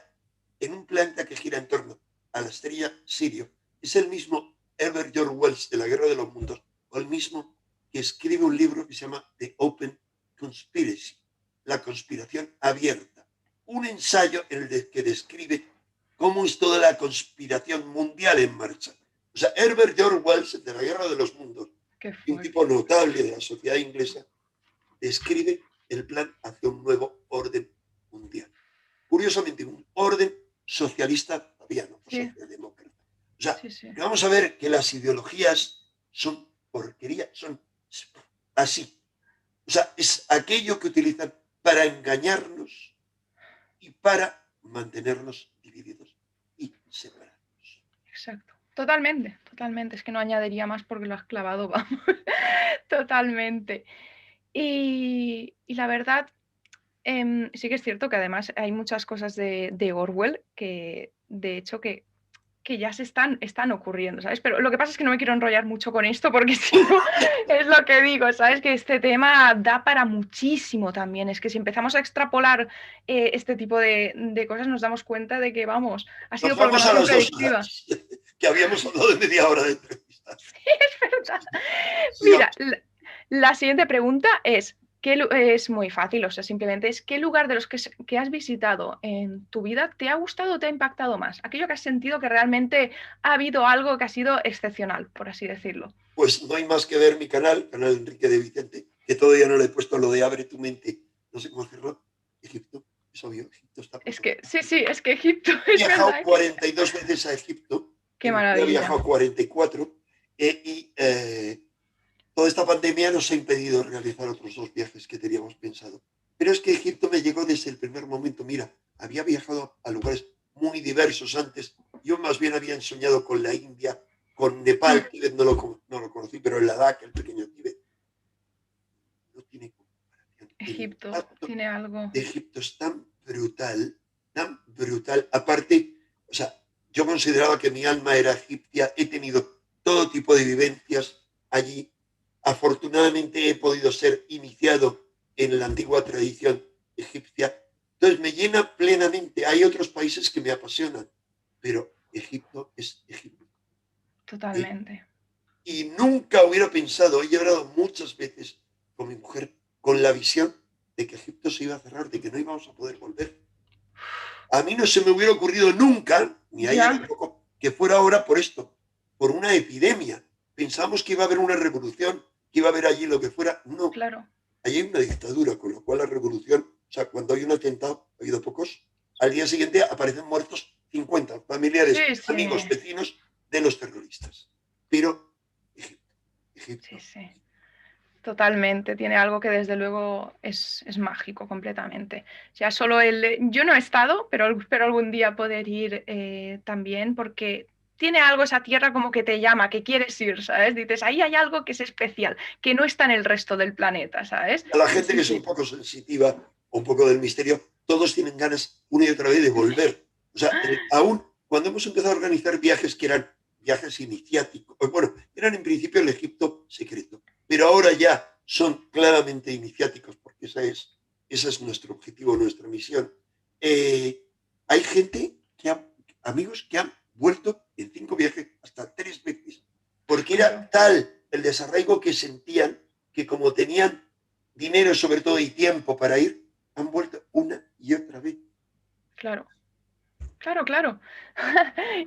en un planeta que gira en torno a la estrella Sirio, es el mismo Herbert George Wells de la Guerra de los Mundos, o el mismo que escribe un libro que se llama The Open Conspiracy, la conspiración abierta, un ensayo en el que describe cómo es toda la conspiración mundial en marcha. O sea, Herbert George Wells, de la Guerra de los Mundos, Qué un tipo fuerte. notable de la sociedad inglesa, describe el plan hacia un nuevo orden mundial. Curiosamente, un orden socialista fabiano o Sí, socialdemócrata. O sea, sí, sí. que vamos a ver que las ideologías son porquería, son así. O sea, es aquello que utilizan para engañarnos y para mantenernos divididos y separados. Exacto. Totalmente, totalmente. Es que no añadiría más porque lo has clavado, vamos. Totalmente. Y la verdad, sí que es cierto que además hay muchas cosas de Orwell que, de hecho, que ya están ocurriendo, ¿sabes? Pero lo que pasa es que no me quiero enrollar mucho con esto porque si no, es lo que digo, ¿sabes? Que este tema da para muchísimo también. Es que si empezamos a extrapolar este tipo de cosas nos damos cuenta de que, vamos, ha Nos sido vamos a programación las dos predictiva. horas, que habíamos hablado de media hora de entrevista. ¿Verdad? Mira, Sigamos. la siguiente pregunta es, es muy fácil, o sea, simplemente es ¿qué lugar de los que has visitado en tu vida te ha gustado o te ha impactado más? Aquello que has sentido que realmente ha habido algo que ha sido excepcional, por así decirlo. Pues no hay más que ver mi canal, canal Enrique de Vicente, que todavía no le he puesto lo de abre tu mente. No sé cómo hacerlo. Egipto, es obvio, Egipto está Es por... que, sí, sí, es que Egipto, He es viajado verdad que... 42 veces a Egipto, Qué en mi vida he maravilla. viajado 44, y toda esta pandemia nos ha impedido realizar otros dos viajes que teníamos pensado. Pero es que Egipto me llegó desde el primer momento. Mira, había viajado a lugares muy diversos antes. Yo más bien había soñado con la India, con Nepal, Tíbet no lo conocí, pero el Ladakh, el pequeño Tíbet, no tiene comparación. El Egipto impacto tiene algo... de Egipto es tan brutal, tan brutal. Aparte, o sea, yo consideraba que mi alma era egipcia, he tenido todo tipo de vivencias allí. Afortunadamente he podido ser iniciado en la antigua tradición egipcia. Entonces me llena plenamente. Hay otros países que me apasionan, pero Egipto es Egipto. ¿Eh? Totalmente. Y nunca hubiera pensado, he llorado muchas veces con mi mujer, con la visión de que Egipto se iba a cerrar, de que no íbamos a poder volver. A mí no se me hubiera ocurrido nunca, ni a ella Ya, tampoco, que fuera ahora por esto, por una epidemia. Pensamos que iba a haber una revolución, que iba a haber allí lo que fuera. No, claro. allí hay una dictadura, con lo cual la revolución, o sea, cuando hay un atentado, ha habido pocos, al día siguiente aparecen muertos 50 familiares, Sí, sí, amigos, vecinos de los terroristas. Pero Egipto, sí, Egipto, sí. Totalmente, tiene algo que desde luego es mágico completamente. Ya solo el... Yo no he estado, pero espero algún día poder ir también porque tiene algo esa tierra como que te llama, que quieres ir, ¿sabes? Dices, ahí hay algo que es especial, que no está en el resto del planeta, ¿sabes? a la Y gente sí, que es un sí. poco sensitiva o un poco del misterio, todos tienen ganas una y otra vez de volver. O sea, aún cuando hemos empezado a organizar viajes que eran viajes iniciáticos, bueno, eran en principio el Egipto secreto, pero ahora ya son claramente iniciáticos, porque ese es nuestro objetivo, nuestra misión. Hay gente amigos que han vuelto en 5 viajes hasta 3 veces, porque era Claro, tal el desarraigo que sentían que como tenían dinero sobre todo y tiempo para ir, han vuelto una y otra vez. claro, claro, claro.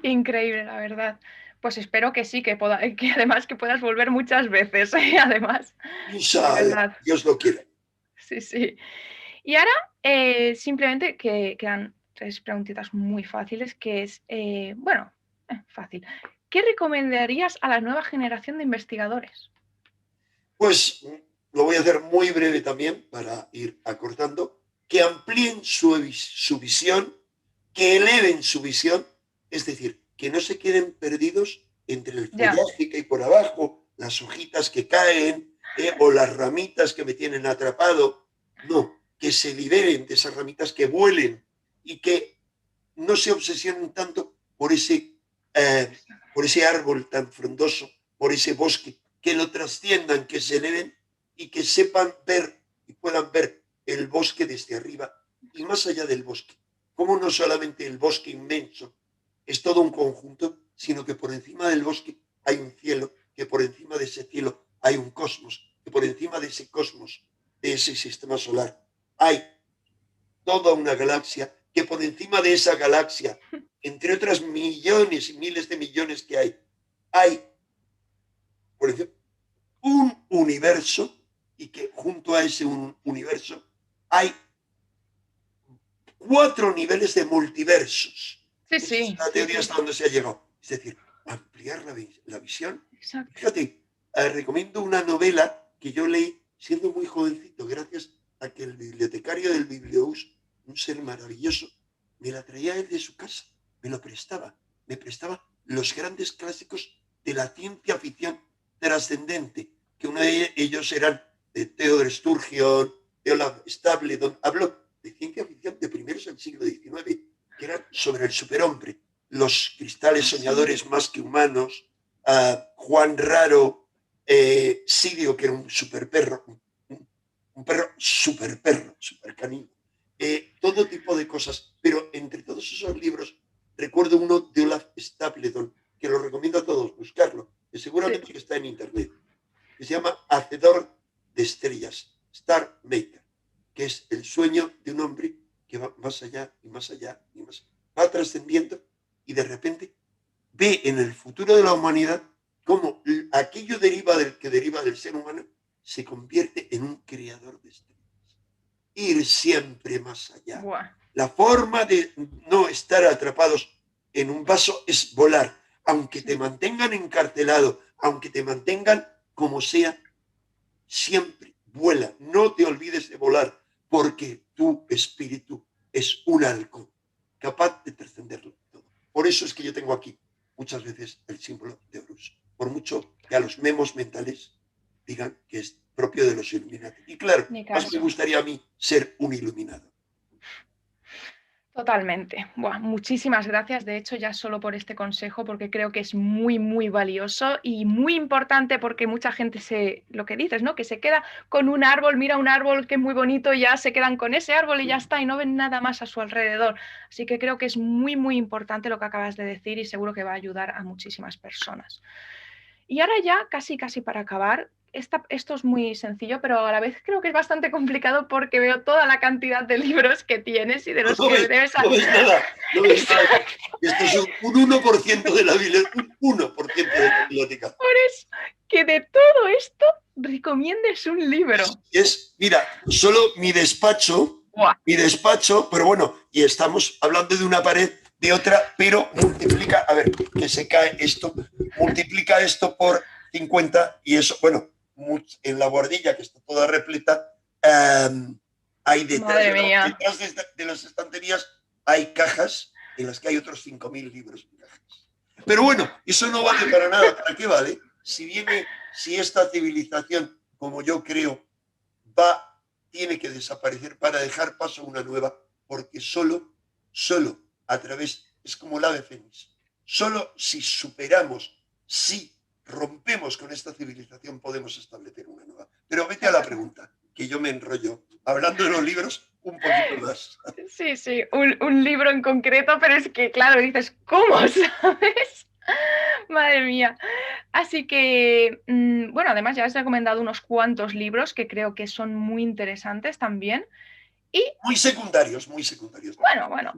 Increíble, la verdad. Pues espero que sí, que además que puedas volver muchas veces, además, de Inshallah, verdad. Dios lo quiera. Sí, sí. Y ahora, simplemente que quedan tres preguntitas muy fáciles, que es, bueno, fácil. ¿Qué recomendarías a la nueva generación de investigadores? Pues lo voy a hacer muy breve también para ir acortando, que amplíen su visión, que eleven su visión, es decir, que no se queden perdidos entre el Ya, follaje que hay por abajo, las hojitas que caen, o las ramitas que me tienen atrapado. No, que se liberen de esas ramitas, que vuelen y que no se obsesionen tanto por ese árbol tan frondoso, por ese bosque, que lo trasciendan, que se eleven y que sepan ver y puedan ver el bosque desde arriba y más allá del bosque. Como no solamente el bosque inmenso es todo un conjunto, sino que por encima del bosque hay un cielo, que por encima de ese cielo hay un cosmos, que por encima de ese cosmos, de ese sistema solar, hay toda una galaxia, que por encima de esa galaxia, entre otras millones y miles de millones que hay, por ejemplo, un universo y que junto a ese universo hay 4 niveles de multiversos. Sí, Esa es sí, la sí, teoría sí. hasta donde se ha llegado. Es decir, ampliar la visión. Exacto. Fíjate, recomiendo una novela que yo leí siendo muy jovencito, gracias a que el bibliotecario del Bibliobús, un ser maravilloso, me la traía él de su casa, me prestaba los grandes clásicos de la ciencia ficción trascendente, que uno de ellos eran de Theodor Sturgeon, de Olaf Stapledon. Habló de ciencia ficción de primeros del siglo XIX, que eran sobre el superhombre, los cristales Ah, sí. soñadores más que humanos, Juan Raro, Sirio, que era un super perro, un perro, super canino, todo tipo de cosas. Pero entre todos esos libros, recuerdo uno de Olaf Stapledon, que lo recomiendo a todos buscarlo, que Sí. seguramente está en internet, que se llama Hacedor de Estrellas, Star Maker, que es el sueño de un hombre que va más allá y más allá y más allá. Va trascendiendo y de repente ve en el futuro de la humanidad cómo aquello que deriva del ser humano se convierte en un creador de estrellas. Ir siempre más allá. Buah. La forma de no estar atrapados en un vaso es volar, aunque te Sí. mantengan encarcelado, aunque te mantengan como sea, siempre vuela. No te olvides de volar, porque tu espíritu es un halcón, capaz de trascenderlo todo. Por eso es que yo tengo aquí muchas veces el símbolo de Horus, por mucho que a los memos mentales digan que es propio de los Illuminati. Y claro, Ni más me caso. gustaría a mí ser un iluminado. Totalmente. Buah, muchísimas gracias, de hecho, ya solo por este consejo, porque creo que es muy, muy valioso y muy importante porque mucha gente lo que dices, ¿no? Que se queda con un árbol, mira un árbol que es muy bonito y ya se quedan con ese árbol y ya está y no ven nada más a su alrededor. Así que creo que es muy, muy importante lo que acabas de decir y seguro que va a ayudar a muchísimas personas. Y ahora ya, casi, casi para acabar, esto es muy sencillo, pero a la vez creo que es bastante complicado porque veo toda la cantidad de libros que tienes y de los No que ves, debes... no ves nada, no ves nada. Exacto. Esto es un 1% de la biblioteca, un 1% de la biblioteca. Por eso, que de todo esto recomiendes un libro. Mira, solo Buah, mi despacho, pero bueno, y estamos hablando de una pared, de otra, pero multiplica, a ver, que se cae esto, multiplica esto por 50 y eso, bueno, en la bordilla que está toda repleta, hay madre mía. detrás de las estanterías hay cajas en las que hay otros 5.000 libros en cajas. Pero bueno, eso no Buah. vale para nada. ¿Para qué vale? Si esta civilización, como yo creo, tiene que desaparecer para dejar paso a una nueva, porque solo a través, es como la ave fénix, solo si superamos, si rompemos con esta civilización, podemos establecer una nueva. Pero vete a la Exacto. pregunta, que yo me enrollo, hablando de los libros, un poquito más. Sí, sí, un libro en concreto, pero es que, claro, dices, ¿cómo? ¿Sabes? Madre mía. Así que, bueno, además ya has recomendado unos cuantos libros que creo que son muy interesantes también. Y Muy secundarios, muy secundarios. bueno, bueno.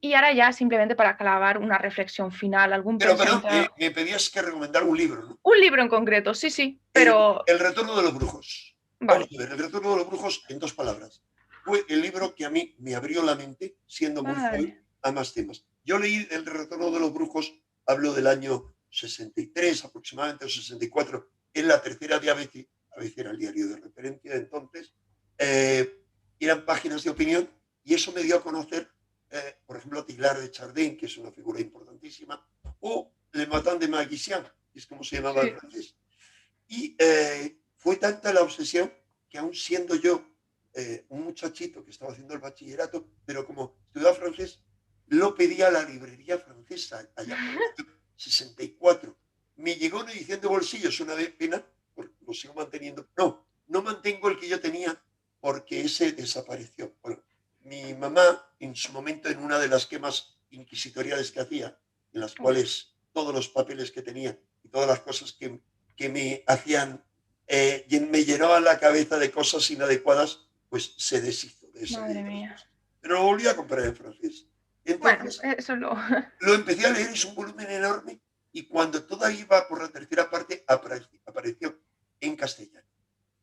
Y ahora ya simplemente para clavar una reflexión final, algún Pero, perdón, pensamiento, me pedías que recomendar un libro, ¿no? un libro en concreto, sí, sí, El, pero el retorno de los brujos. Vamos vale, a ver, El retorno de los brujos en 2 palabras. Fue el libro que a mí me abrió la mente, siendo muy joven, vale, a más temas. Yo leí El retorno de los brujos, hablo del año 63 aproximadamente, o 64, en la tercera de ABC. ABC era el diario de referencia de entonces. Eh, eran páginas de opinión y eso me dio a conocer, por ejemplo, a Tiglar de Chardin, que es una figura importantísima, o Le Matin de Maguisian, que es como se llamaba el sí, francés. Y fue tanta la obsesión que aún siendo yo un muchachito que estaba haciendo el bachillerato, pero como estudiaba francés, lo pedí a la librería francesa allá por el año 64. Me llegó una edición de bolsillo, es una pena, porque lo sigo manteniendo. No, no mantengo el que yo tenía porque ese desapareció. Bueno, mi mamá, en su momento, en una de las quemas inquisitoriales que hacía, en las Uf, cuales todos los papeles que tenía y todas las cosas que me hacían, me llenaban la cabeza de cosas inadecuadas, pues se deshizo de esa y de madre otras mía. cosas. Pero lo volví a comprar en francés. Bueno, Entonces, eso lo... lo empecé a leer, es un volumen enorme, y cuando toda iba por la tercera parte, apareció en castellano.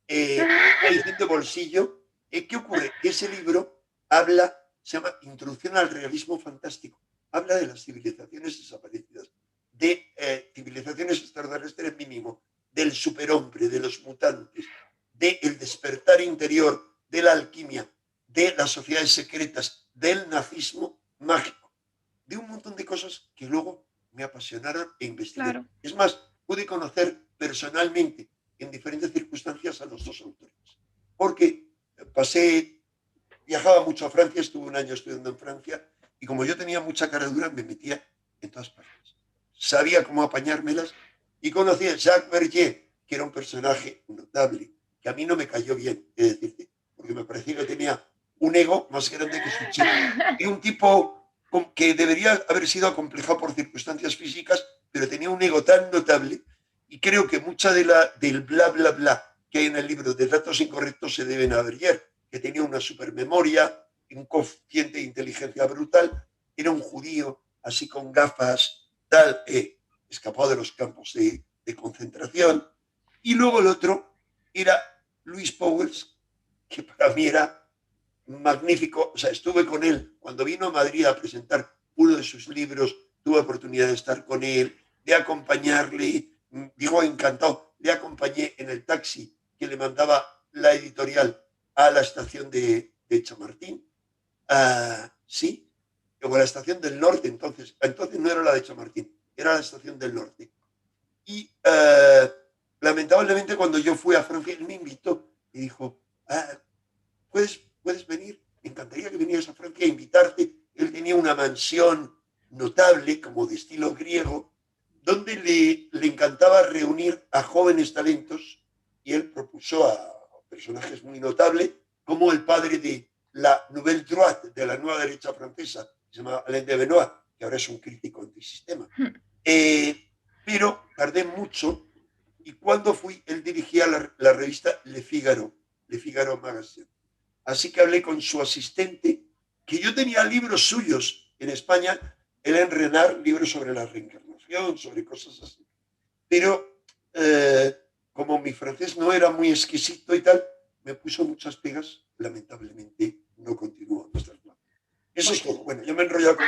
Una edición de bolsillo. ¿Qué ocurre? Que ese libro habla, se llama Introducción al realismo fantástico. Habla de las civilizaciones desaparecidas, de civilizaciones extraterrestres mínimo, del superhombre, de los mutantes, del despertar interior, de la alquimia, de las sociedades secretas, del nazismo mágico, de un montón de cosas que luego me apasionaron e investigué. Claro, Es más, pude conocer personalmente en diferentes circunstancias a los dos autores. Porque viajaba mucho a Francia, estuve un año estudiando en Francia, y como yo tenía mucha cara dura, me metía en todas partes. Sabía cómo apañármelas, y conocí a Jacques Verdier, que era un personaje notable, que a mí no me cayó bien, es decir, porque me parecía que tenía un ego más grande que su chico. Era un tipo que debería haber sido acomplejado por circunstancias físicas, pero tenía un ego tan notable, y creo que mucha del bla bla bla que hay en el libro de datos incorrectos se deben a Verdier, que tenía una supermemoria, un cociente de inteligencia brutal, era un judío así con gafas, tal, escapado de los campos de concentración. Y luego el otro era Luis Powells, que para mí era magnífico. O sea, estuve con él cuando vino a Madrid a presentar uno de sus libros, tuve oportunidad de estar con él, de acompañarle, digo encantado, le acompañé en el taxi que le mandaba la editorial a la estación de Chamartín, sí, o a la estación del norte, entonces no era la de Chamartín, era la estación del norte. Y lamentablemente cuando yo fui a Francia, él me invitó y dijo, puedes venir, me encantaría que vinieras a Francia a invitarte. Él tenía una mansión notable, como de estilo griego, donde le encantaba reunir a jóvenes talentos, y él propuso a personajes muy notables, como el padre de la Nouvelle Droite, de la nueva derecha francesa, que se llama Alain de Benoit, que ahora es un crítico antisistema. Pero tardé mucho, y cuando fui, él dirigía la revista Le Figaro Magazine. Así que hablé con su asistente, que yo tenía libros suyos en España, Hélène Renard, libros sobre la reencarnación, sobre cosas así. Pero como mi francés no era muy exquisito y tal, me puso muchas pegas, lamentablemente no continuó nuestra clase. Eso es pues... todo. Bueno, yo me he enrollado con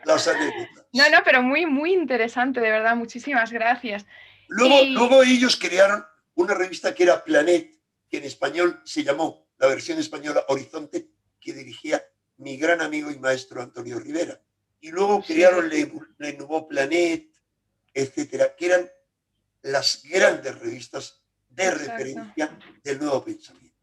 las No, no, anécdotas. pero muy, muy interesante, de verdad, muchísimas gracias. Y Luego ellos crearon una revista que era Planet, que en español se llamó, la versión española, Horizonte, que dirigía mi gran amigo y maestro Antonio Rivera. Y luego sí, crearon Le Nouveau Planet, etcétera, que eran las grandes revistas de exacto. referencia del nuevo pensamiento.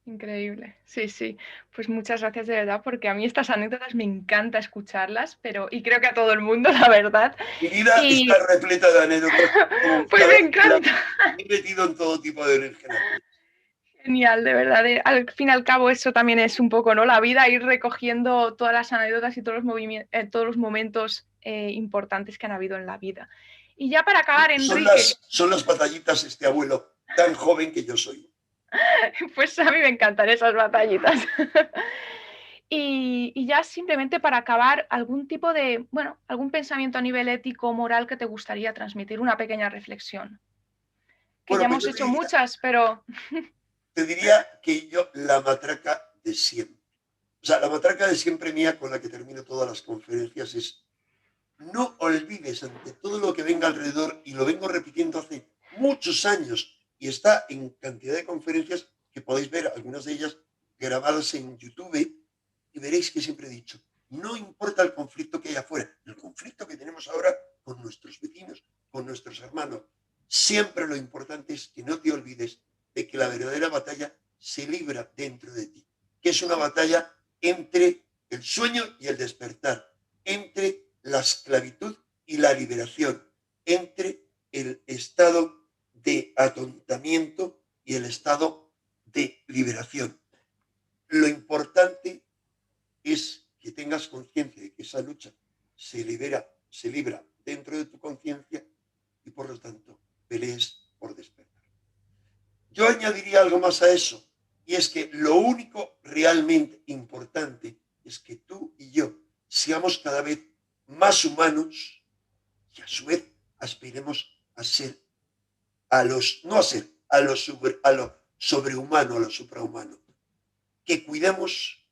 Increíble. Sí, sí. Pues muchas gracias de verdad, porque a mí estas anécdotas me encanta escucharlas, pero, y creo que a todo el mundo, la verdad. Mi vida está Y repleta de anécdotas como pues me buscador. encanta. Me he metido en todo tipo de berenjenales. Genial, de verdad. Al fin y al cabo, eso también es un poco, ¿no? La vida, ir recogiendo todas las anécdotas y todos los todos los momentos importantes que han habido en la vida. Y ya para acabar, Enrique, Son las batallitas este abuelo tan joven que yo soy. pues a mí me encantan esas batallitas. Y ya simplemente para acabar, algún tipo de, bueno, algún pensamiento a nivel ético o moral que te gustaría transmitir, una pequeña reflexión. Que ya Bueno, pues hemos hecho muchas, pero te diría que yo la matraca de siempre. O sea, la matraca de siempre mía con la que termino todas las conferencias es: no olvides ante todo lo que venga alrededor, y lo vengo repitiendo hace muchos años, y está en cantidad de conferencias que podéis ver, algunas de ellas grabadas en YouTube, y veréis que siempre he dicho, no importa el conflicto que hay afuera, el conflicto que tenemos ahora con nuestros vecinos, con nuestros hermanos, siempre lo importante es que no te olvides de que la verdadera batalla se libra dentro de ti, que es una batalla entre el sueño y el despertar, entre la esclavitud y la liberación, entre el estado de atontamiento y el estado de liberación. Lo importante es que tengas conciencia de que esa lucha se libra dentro de tu conciencia y por lo tanto pelees por despertar. Yo añadiría algo más a eso, y es que lo único realmente importante es que tú y yo seamos cada vez más humanos y a su vez aspiremos a ser, no a ser, a lo sobrehumano, a lo suprahumano. Que cuidemos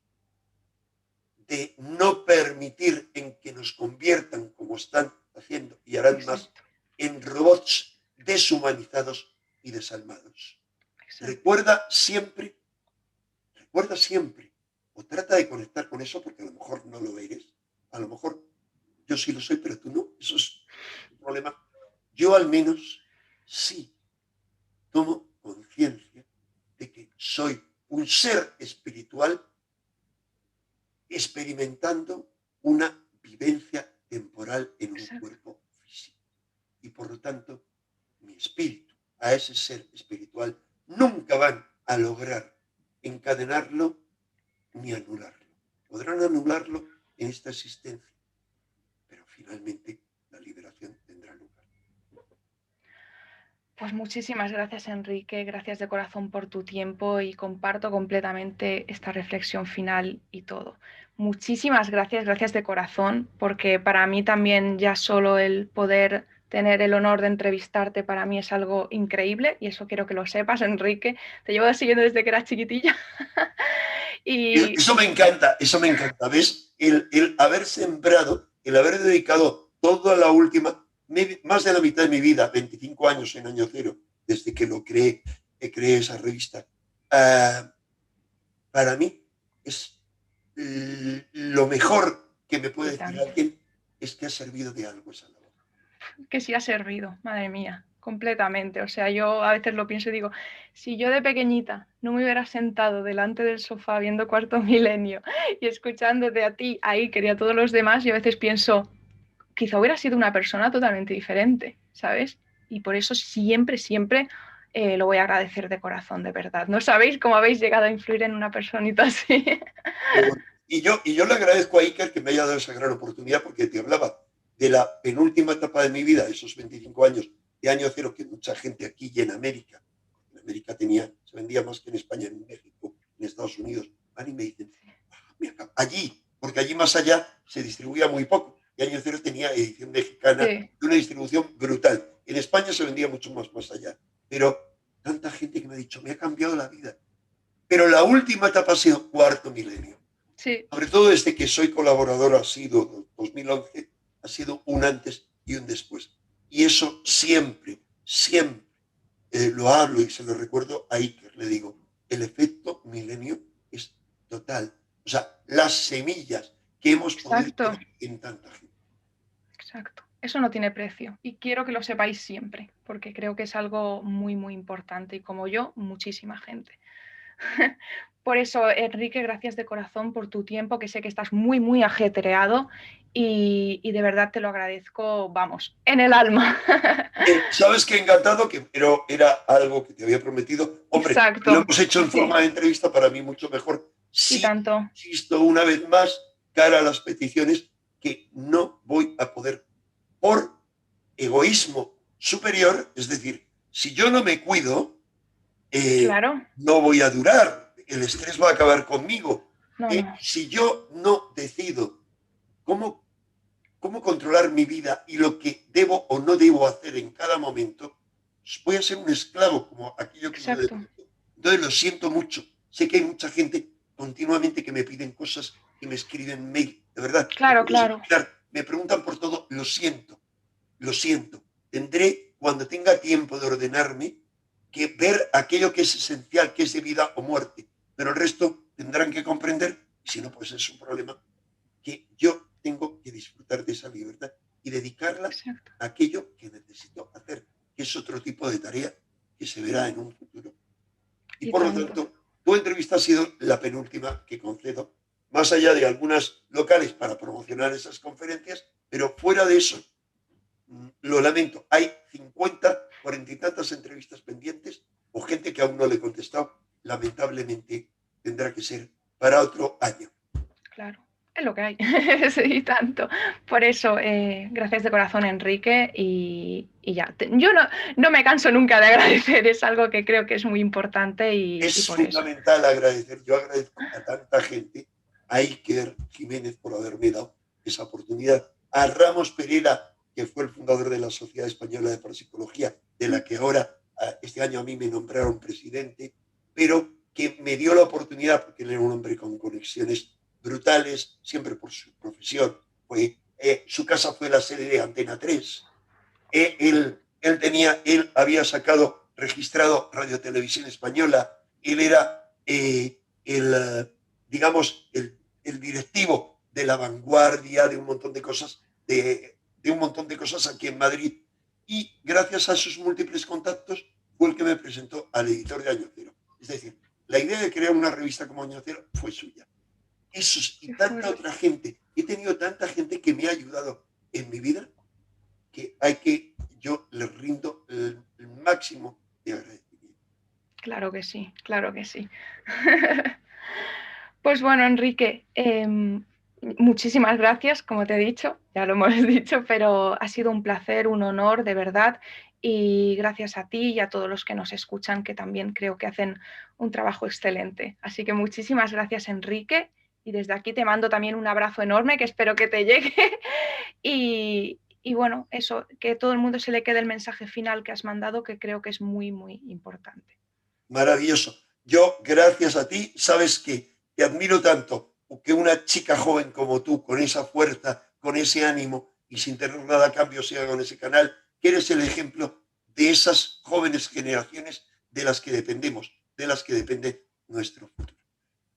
de no permitir en que nos conviertan, como están haciendo y harán más, Exacto, en robots deshumanizados y desalmados. exacto. Recuerda siempre, o trata de conectar con eso porque a lo mejor no lo eres, a lo mejor yo sí lo soy, pero tú no, eso es un problema. Yo al menos sí tomo conciencia de que soy un ser espiritual experimentando una vivencia temporal en un Exacto. cuerpo físico. Y por lo tanto, mi espíritu a ese ser espiritual nunca van a lograr encadenarlo ni anularlo. Podrán anularlo en esta existencia, pero finalmente la liberación tendrá lugar. Pues muchísimas gracias, Enrique. Gracias de corazón por tu tiempo y comparto completamente esta reflexión final y todo. Muchísimas gracias, gracias de corazón, porque para mí también ya solo el poder tener el honor de entrevistarte para mí es algo increíble y eso quiero que lo sepas, Enrique. Te llevo siguiendo desde que eras chiquitilla y Eso me encanta, ¿ves? El haber sembrado, el haber dedicado toda la última, más de la mitad de mi vida, 25 años en Año Cero, desde que creé esa revista, uh, para mí es lo mejor que me puede y decir tanto. alguien es que ha servido de algo esa labor. Que sí ha servido, madre mía, completamente. O sea, yo a veces lo pienso y digo, si yo de pequeñita no me hubiera sentado delante del sofá viendo Cuarto Milenio y escuchándote a ti ahí, quería a todos los demás, y a veces pienso, quizá hubiera sido una persona totalmente diferente, ¿sabes? Y por eso siempre, siempre lo voy a agradecer de corazón, de verdad. No sabéis cómo habéis llegado a influir en una personita así. Y yo le agradezco a Iker que me haya dado esa gran oportunidad porque te hablaba de la penúltima etapa de mi vida, esos 25 años de Año Cero, que mucha gente aquí y en América se vendía más que en España, en México, en Estados Unidos, van y me dicen, allí, porque allí más allá se distribuía muy poco, y Año Cero tenía edición mexicana Sí, de una distribución brutal. En España se vendía mucho más allá, pero tanta gente que me ha dicho, me ha cambiado la vida. Pero la última etapa ha sido Cuarto Milenio, sí, sobre todo desde que soy colaborador, ha sido 2011, ha sido un antes y un después. Y eso siempre lo hablo y se lo recuerdo a Iker, le digo, el efecto milenio es total. O sea, las semillas que hemos podido exacto. poner en tanta gente. Exacto. Eso no tiene precio y quiero que lo sepáis siempre, porque creo que es algo muy, muy importante y como yo, muchísima gente. Por eso, Enrique, gracias de corazón por tu tiempo, que sé que estás muy, muy ajetreado y de verdad te lo agradezco, vamos, en el alma. Sabes que encantado, pero era algo que te había prometido. Hombre, lo Exacto, hemos hecho en sí, forma de entrevista para mí mucho mejor. y Sí, tanto. insisto una vez más, cara a las peticiones, que no voy a poder por egoísmo superior, es decir, si yo no me cuido, Claro, no voy a durar, el estrés va a acabar conmigo. no, no, Si yo no decido cómo controlar mi vida y lo que debo o no debo hacer en cada momento, pues voy a ser un esclavo, como aquello que yo exacto. decía. Entonces lo siento mucho. Sé que hay mucha gente continuamente que me piden cosas, que me escriben mail, de verdad, no Claro, puedes claro, imaginar, me preguntan por todo, lo siento, lo siento. Tendré, cuando tenga tiempo de ordenarme, que ver aquello que es esencial, que es de vida o muerte. Pero el resto tendrán que comprender, y si no, pues es un problema, que yo tengo que disfrutar de esa libertad y dedicarla exacto. a aquello que necesito hacer. que es otro tipo de tarea que se verá en un futuro. Y Y por lo tanto. tanto, tu entrevista ha sido la penúltima que concedo, más allá de algunas locales para promocionar esas conferencias, pero fuera de eso, lo lamento, hay 50, 40 y tantas entrevistas pendientes o gente que aún no le he contestado. Lamentablemente tendrá que ser para otro año. Claro, es lo que hay, sí, tanto. Por eso, gracias de corazón, Enrique, y ya. Yo no me canso nunca de agradecer, es algo que creo que es muy importante y Es por eso. fundamental agradecer. Yo agradezco a tanta gente, a Iker Jiménez por haberme dado esa oportunidad, a Ramos Pereira, que fue el fundador de la Sociedad Española de Parapsicología, de la que ahora, este año a mí me nombraron presidente, pero que me dio la oportunidad, porque él era un hombre con conexiones brutales, siempre por su profesión. Su casa fue la sede de Antena 3. Él había sacado, registrado Radio Televisión Española. Él era digamos, el directivo de La Vanguardia, de un montón de cosas, de un montón de cosas aquí en Madrid. Y gracias a sus múltiples contactos fue el que me presentó al editor de Año Cero. Es decir, la idea de crear una revista como Año Cero fue suya. Esos y Qué tanta fuerte. otra gente. He tenido tanta gente que me ha ayudado en mi vida que yo les rindo el máximo de agradecimiento. Claro que sí, claro que sí. Pues bueno, Enrique, muchísimas gracias, como te he dicho, ya lo hemos dicho, pero ha sido un placer, un honor, de verdad, y gracias a ti y a todos los que nos escuchan, que también creo que hacen un trabajo excelente. Así que muchísimas gracias, Enrique, y desde aquí te mando también un abrazo enorme que espero que te llegue. Y bueno, eso, que todo el mundo se le quede el mensaje final que has mandado, que creo que es muy, muy importante. Maravilloso. Yo, gracias a ti, sabes que te admiro tanto que una chica joven como tú, con esa fuerza, con ese ánimo y sin tener nada a cambio, siga con ese canal, que eres el ejemplo de esas jóvenes generaciones de las que dependemos, de las que depende nuestro futuro.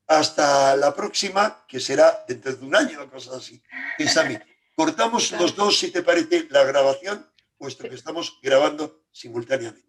Hasta la próxima, que será dentro de un año o cosas así. Sami, cortamos los Claro. dos, si te parece, la grabación, puesto Sí. que estamos grabando simultáneamente.